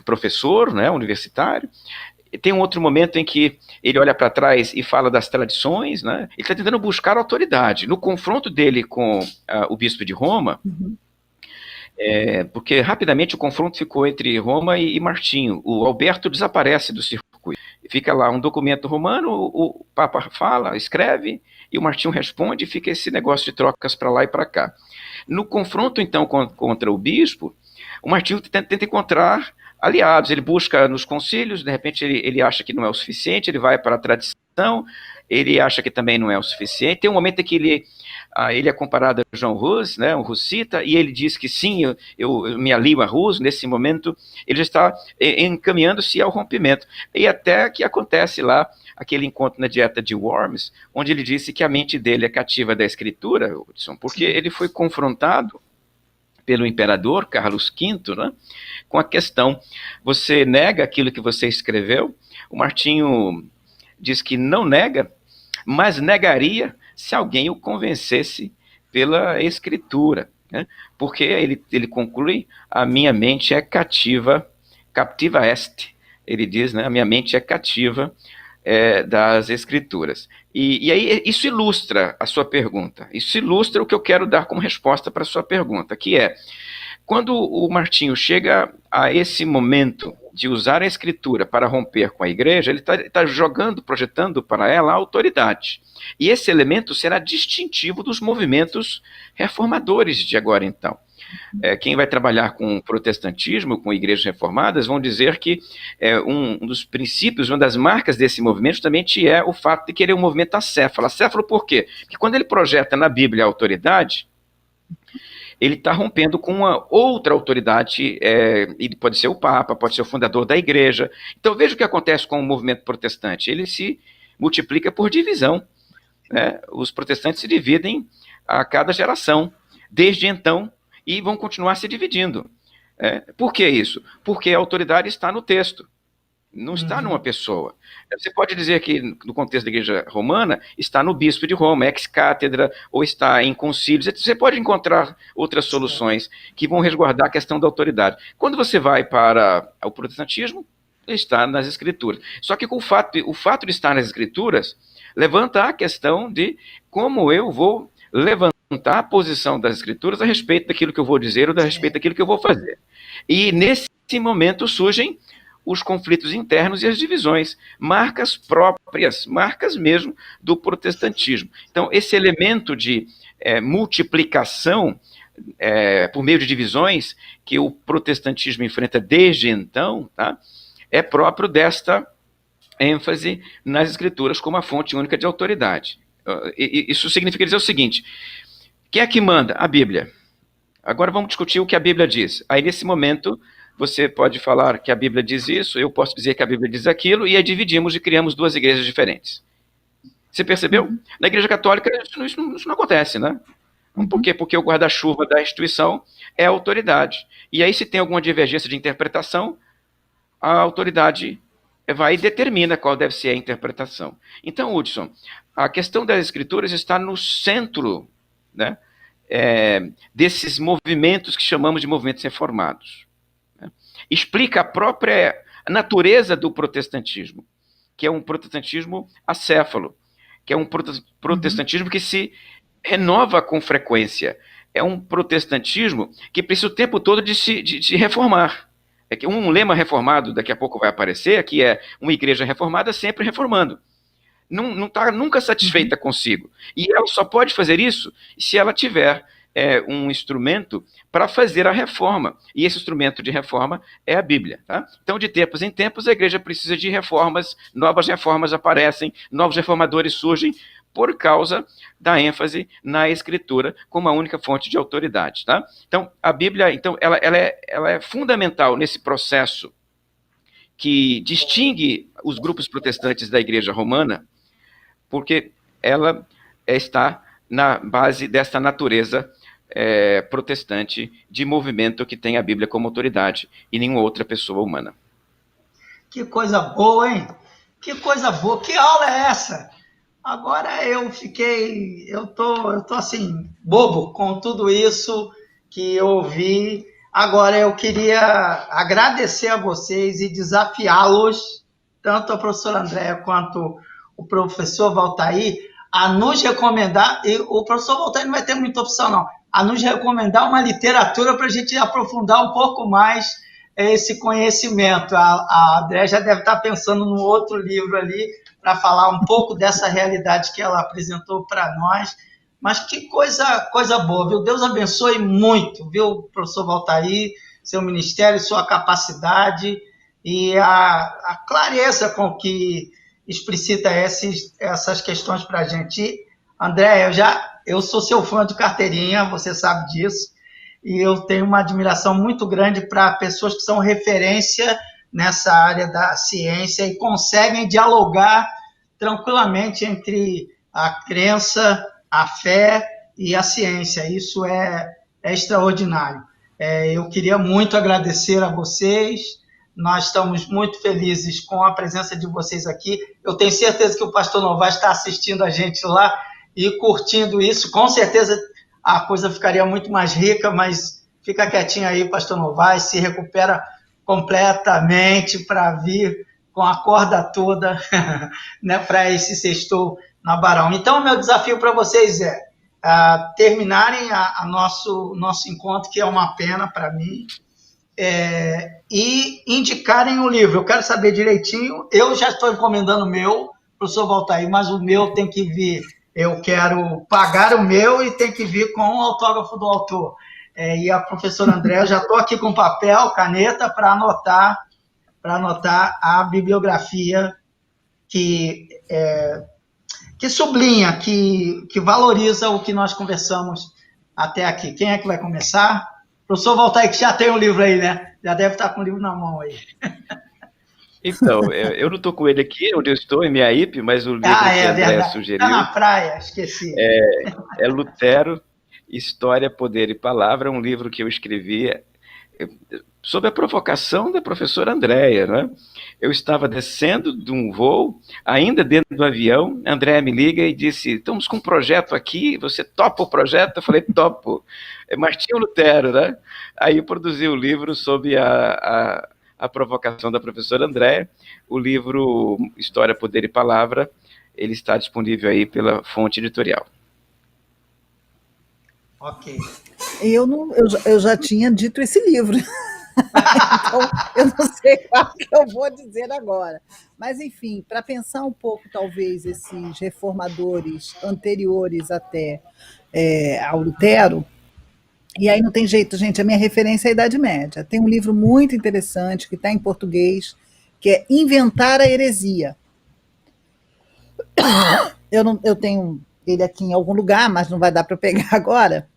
professor, né, universitário. E tem um outro momento em que ele olha para trás e fala das tradições, né? Ele está tentando buscar autoridade. No confronto dele com o bispo de Roma, porque rapidamente o confronto ficou entre Roma e Martinho. O Alberto desaparece do circuito. Fica lá um documento romano, o Papa fala, escreve, e o Martinho responde, e fica esse negócio de trocas para lá e para cá. No confronto, então, contra o bispo, o Martinho tenta encontrar aliados, ele busca nos concílios, de repente ele acha que não é o suficiente, ele vai para a tradição, ele acha que também não é o suficiente. Tem um momento em que ele é comparado a João Hus, né, um Hussita, e ele diz que sim, eu me alio a Hus. Nesse momento ele já está encaminhando-se ao rompimento. E até que acontece lá aquele encontro na dieta de Worms, onde ele disse que a mente dele é cativa da escritura, Hudson, porque ele foi confrontado pelo imperador Carlos V, né, com a questão, você nega aquilo que você escreveu? O Martinho diz que não nega, mas negaria se alguém o convencesse pela escritura, né? Porque ele conclui, a minha mente é cativa est, ele diz, né? A minha mente é cativa das escrituras. E aí isso ilustra a sua pergunta, isso ilustra o que eu quero dar como resposta para a sua pergunta, que é, quando o Martinho chega a esse momento de usar a escritura para romper com a igreja, ele está jogando, projetando para ela a autoridade. E esse elemento será distintivo dos movimentos reformadores de agora então. Quem vai trabalhar com protestantismo, com igrejas reformadas, vão dizer que um dos princípios, uma das marcas desse movimento justamente é o fato de querer um movimento acéfalo. Acéfalo por quê? Porque quando ele projeta na Bíblia a autoridade, ele está rompendo com uma outra autoridade, ele pode ser o Papa, pode ser o fundador da igreja. Então veja o que acontece com o movimento protestante, ele se multiplica por divisão, né? Os protestantes se dividem a cada geração, desde então, e vão continuar se dividindo. Por que isso? Porque a autoridade está no texto, não está numa pessoa. Você pode dizer que, no contexto da Igreja Romana, está no bispo de Roma, ex-cátedra, ou está em concílios. Você pode encontrar outras soluções que vão resguardar a questão da autoridade. Quando você vai para o protestantismo, está nas Escrituras. Só que o fato de estar nas Escrituras levanta a questão de como eu vou levantar a posição das Escrituras a respeito daquilo que eu vou dizer ou a respeito daquilo que eu vou fazer. E nesse momento surgem os conflitos internos e as divisões, marcas próprias, marcas mesmo do protestantismo. Então, esse elemento de multiplicação por meio de divisões que o protestantismo enfrenta desde então, tá, é próprio desta ênfase nas Escrituras como a fonte única de autoridade. Isso significa dizer o seguinte: quem é que manda? A Bíblia. Agora vamos discutir o que a Bíblia diz. Aí, nesse momento, você pode falar que a Bíblia diz isso, eu posso dizer que a Bíblia diz aquilo, e aí dividimos e criamos duas igrejas diferentes. Você percebeu? Na Igreja Católica isso não acontece, né? Por quê? Porque o guarda-chuva da instituição é a autoridade. E aí, se tem alguma divergência de interpretação, a autoridade vai e determina qual deve ser a interpretação. Então, Hudson, a questão das Escrituras está no centro, né, desses movimentos que chamamos de movimentos reformados. Explica a própria natureza do protestantismo, que é um protestantismo acéfalo, que é um protestantismo que se renova com frequência. É um protestantismo que precisa o tempo todo de se reformar. É que um lema reformado, daqui a pouco vai aparecer, que é uma igreja reformada sempre reformando. Não está nunca satisfeita consigo. E ela só pode fazer isso se ela tiver um instrumento para fazer a reforma. E esse instrumento de reforma é a Bíblia. Tá? Então, de tempos em tempos, a igreja precisa de reformas, novas reformas aparecem, novos reformadores surgem, por causa da ênfase na Escritura como a única fonte de autoridade. Tá? Então, a Bíblia ela é fundamental nesse processo que distingue os grupos protestantes da Igreja Romana, porque ela está na base dessa natureza protestante de movimento que tem a Bíblia como autoridade e nenhuma outra pessoa humana. Que coisa boa, hein? Que coisa boa. Que aula é essa? Agora eu tô assim, bobo com tudo isso que eu ouvi. Agora eu queria agradecer a vocês e desafiá-los, tanto a professora Andréa quanto o professor Valtair, a nos recomendar, e o professor Valtair não vai ter muita opção não, a nos recomendar uma literatura para a gente aprofundar um pouco mais esse conhecimento. A Andréa já deve estar pensando num outro livro ali, para falar um pouco dessa realidade que ela apresentou para nós. Mas que coisa boa, viu? Deus abençoe muito, viu, professor Valtair, seu ministério, sua capacidade e a clareza com que explicita essas questões para a gente. André, eu sou seu fã de carteirinha, você sabe disso, e eu tenho uma admiração muito grande para pessoas que são referência nessa área da ciência e conseguem dialogar tranquilamente entre a crença, a fé e a ciência. Isso é extraordinário. Eu queria muito agradecer a vocês. Nós estamos muito felizes com a presença de vocês aqui. Eu tenho certeza que o pastor Novaes está assistindo a gente lá e curtindo isso. Com certeza a coisa ficaria muito mais rica, mas fica quietinho aí, pastor Novaes, se recupera completamente para vir com a corda toda, né, para esse sextou na Barão. Então, meu desafio para vocês é terminarem nosso encontro, que é uma pena para mim, e indicarem o livro. Eu quero saber direitinho, eu já estou encomendando o meu, professor Valtair, mas o meu tem que vir, eu quero pagar o meu e tem que vir com o autógrafo do autor. E a professora Andréa, eu já estou aqui com papel, caneta, para anotar a bibliografia que sublinha, que valoriza o que nós conversamos até aqui. Quem é que vai começar? O professor Valtair, que já tem o livro aí, né? Já deve estar com o livro na mão aí. Então, eu não estou com ele aqui, onde eu estou, em Miaípe, mas o livro que a Andréa sugeriu... Está na praia, esqueci. É Lutero, História, Poder e Palavra, um livro que eu escrevi sob a provocação da professora Andréia, né? Eu estava descendo de um voo, ainda dentro do avião, a Andréia me liga e disse, estamos com um projeto aqui, você topa o projeto? Eu falei, topo. É Martinho Lutero, né? Aí eu produzi o livro sob a provocação da professora Andréia, o livro História, Poder e Palavra, ele está disponível aí pela Fonte Editorial. Ok. Eu já tinha dito esse livro. Então, eu não sei qual que eu vou dizer agora. Mas, enfim, para pensar um pouco, talvez, esses reformadores anteriores até ao Lutero, e aí não tem jeito, gente, a minha referência é a Idade Média. Tem um livro muito interessante que está em português, que é Inventar a Heresia. Eu tenho ele aqui em algum lugar, mas não vai dar para pegar agora.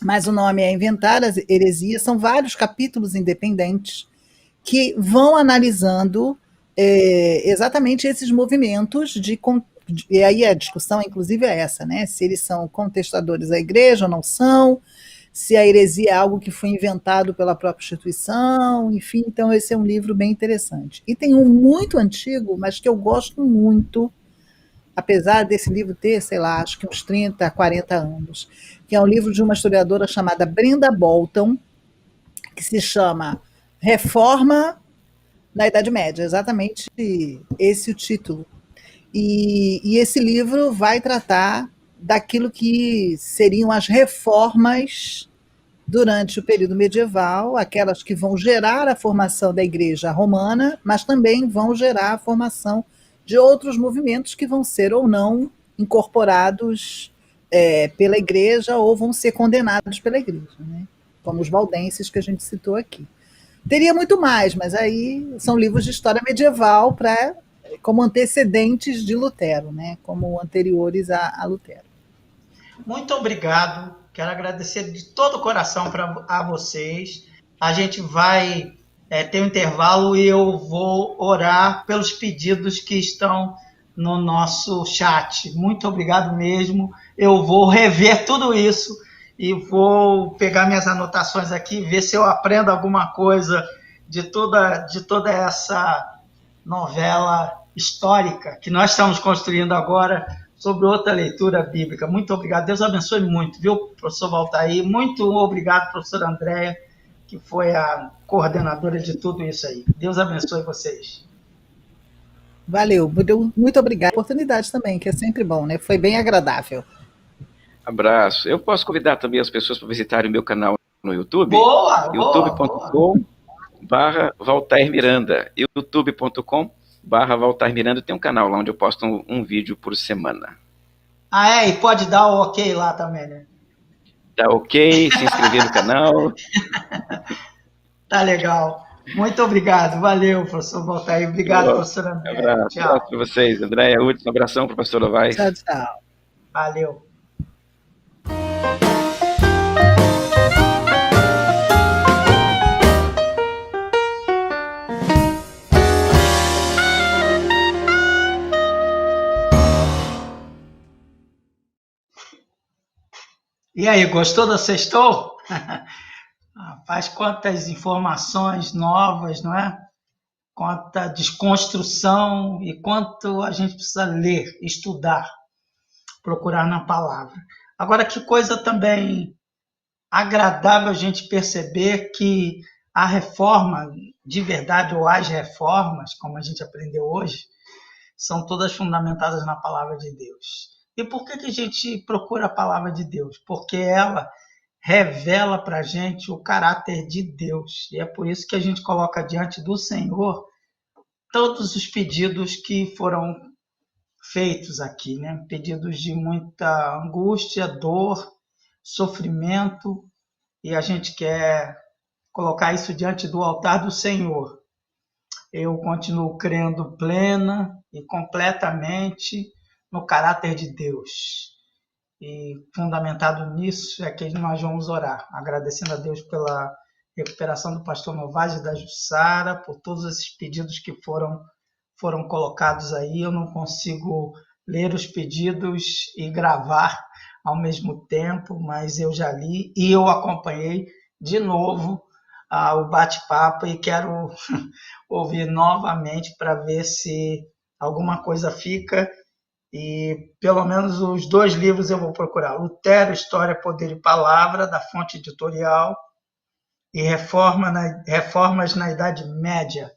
Mas o nome é Inventar as Heresias, são vários capítulos independentes que vão analisando exatamente esses movimentos e aí a discussão, inclusive, é essa, né? Se eles são contestadores à igreja ou não são, se a heresia é algo que foi inventado pela própria instituição, enfim, então esse é um livro bem interessante. E tem um muito antigo, mas que eu gosto muito, apesar desse livro ter, sei lá, acho que uns 30, 40 anos, que é um livro de uma historiadora chamada Brenda Bolton, que se chama Reforma na Idade Média, exatamente esse o título. E esse livro vai tratar daquilo que seriam as reformas durante o período medieval, aquelas que vão gerar a formação da Igreja Romana, mas também vão gerar a formação de outros movimentos que vão ser ou não incorporados pela Igreja ou vão ser condenados pela Igreja, né? Como os valdenses que a gente citou aqui. Teria muito mais, mas aí são livros de história medieval como antecedentes de Lutero, né? Como anteriores a Lutero. Muito obrigado. Quero agradecer de todo o coração a vocês. A gente vai ter um intervalo e eu vou orar pelos pedidos que estão no nosso chat. Muito obrigado mesmo. Eu vou rever tudo isso e vou pegar minhas anotações aqui, ver se eu aprendo alguma coisa de toda essa novela histórica que nós estamos construindo agora sobre outra leitura bíblica. Muito obrigado. Deus abençoe muito, viu, professor Valtair? Muito obrigado, professora Andréia, que foi a coordenadora de tudo isso aí. Deus abençoe vocês. Valeu, muito obrigada. A oportunidade também, que é sempre bom, né? Foi bem agradável. Abraço. Eu posso convidar também as pessoas para visitarem o meu canal no YouTube? Boa! youtube.com/Valtair Miranda. youtube.com/Valtair Miranda. Tem um canal lá onde eu posto um vídeo por semana. E pode dar o ok lá também, né? Tá ok, se inscrever no canal. Tá legal. Muito obrigado. Valeu, professor Valtair. Obrigado, professora Andréia. Abraço. Tchau. Abraço para vocês. Andréia, Hudson, um abração, professor Novaes. Tchau, tchau. Valeu. E aí, gostou da Sextou? Rapaz, quantas informações novas, não é? Quanta desconstrução e quanto a gente precisa ler, estudar, procurar na palavra. Agora, que coisa também agradável a gente perceber que a reforma, de verdade, ou as reformas, como a gente aprendeu hoje, são todas fundamentadas na palavra de Deus. E por que a gente procura a palavra de Deus? Porque ela revela para a gente o caráter de Deus. E é por isso que a gente coloca diante do Senhor todos os pedidos que foram feitos aqui, né? Pedidos de muita angústia, dor, sofrimento, e a gente quer colocar isso diante do altar do Senhor. Eu continuo crendo plena e completamente no caráter de Deus. E fundamentado nisso é que nós vamos orar, agradecendo a Deus pela recuperação do pastor Novaes e da Jussara, por todos esses pedidos que foram colocados aí. Eu não consigo ler os pedidos e gravar ao mesmo tempo, mas eu já li e eu acompanhei de novo o bate-papo e quero ouvir novamente para ver se alguma coisa fica. E pelo menos os 2 livros eu vou procurar: Lutero, História, Poder e Palavra, da Fonte Editorial, e Reformas na Idade Média.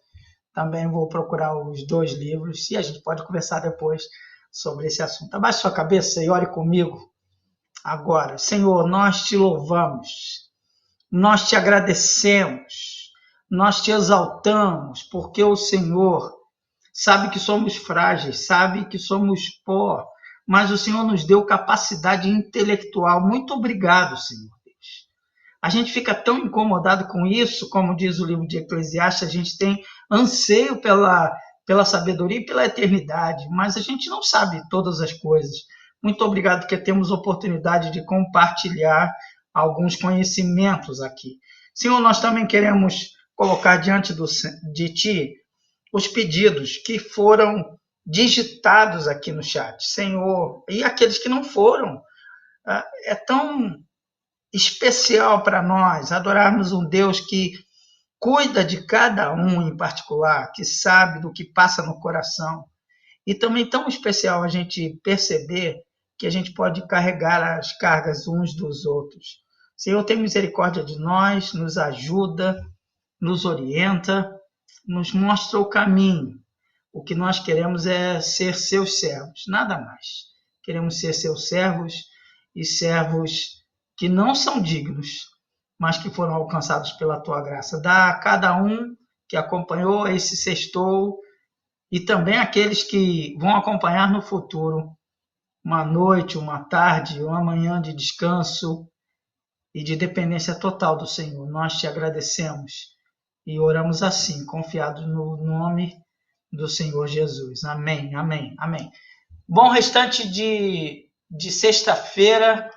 Também vou procurar os 2 livros e a gente pode conversar depois sobre esse assunto. Abaixe sua cabeça e ore comigo agora. Senhor, nós te louvamos, nós te agradecemos, nós te exaltamos, porque o Senhor sabe que somos frágeis, sabe que somos pó, mas o Senhor nos deu capacidade intelectual. Muito obrigado, Senhor Deus. A gente fica tão incomodado com isso, como diz o livro de Eclesiastes, a gente tem anseio pela sabedoria e pela eternidade, mas a gente não sabe todas as coisas. Muito obrigado porque temos oportunidade de compartilhar alguns conhecimentos aqui. Senhor, nós também queremos colocar diante de Ti os pedidos que foram digitados aqui no chat, Senhor, e aqueles que não foram. É tão especial para nós adorarmos um Deus que cuida de cada um em particular, que sabe do que passa no coração. E também tão especial a gente perceber que a gente pode carregar as cargas uns dos outros. Senhor, tem misericórdia de nós, nos ajuda, nos orienta, nos mostra o caminho. O que nós queremos é ser seus servos, nada mais. Queremos ser seus servos e servos que não são dignos, mas que foram alcançados pela tua graça. Dá a cada um que acompanhou esse sextou e também aqueles que vão acompanhar no futuro uma noite, uma tarde, uma manhã de descanso e de dependência total do Senhor. Nós te agradecemos e oramos assim, confiados no nome do Senhor Jesus. Amém, amém, amém. Bom restante de sexta-feira.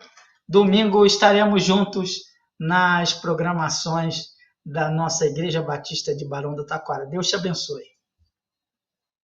Domingo estaremos juntos nas programações da nossa Igreja Batista de Barão do Taquara. Deus te abençoe.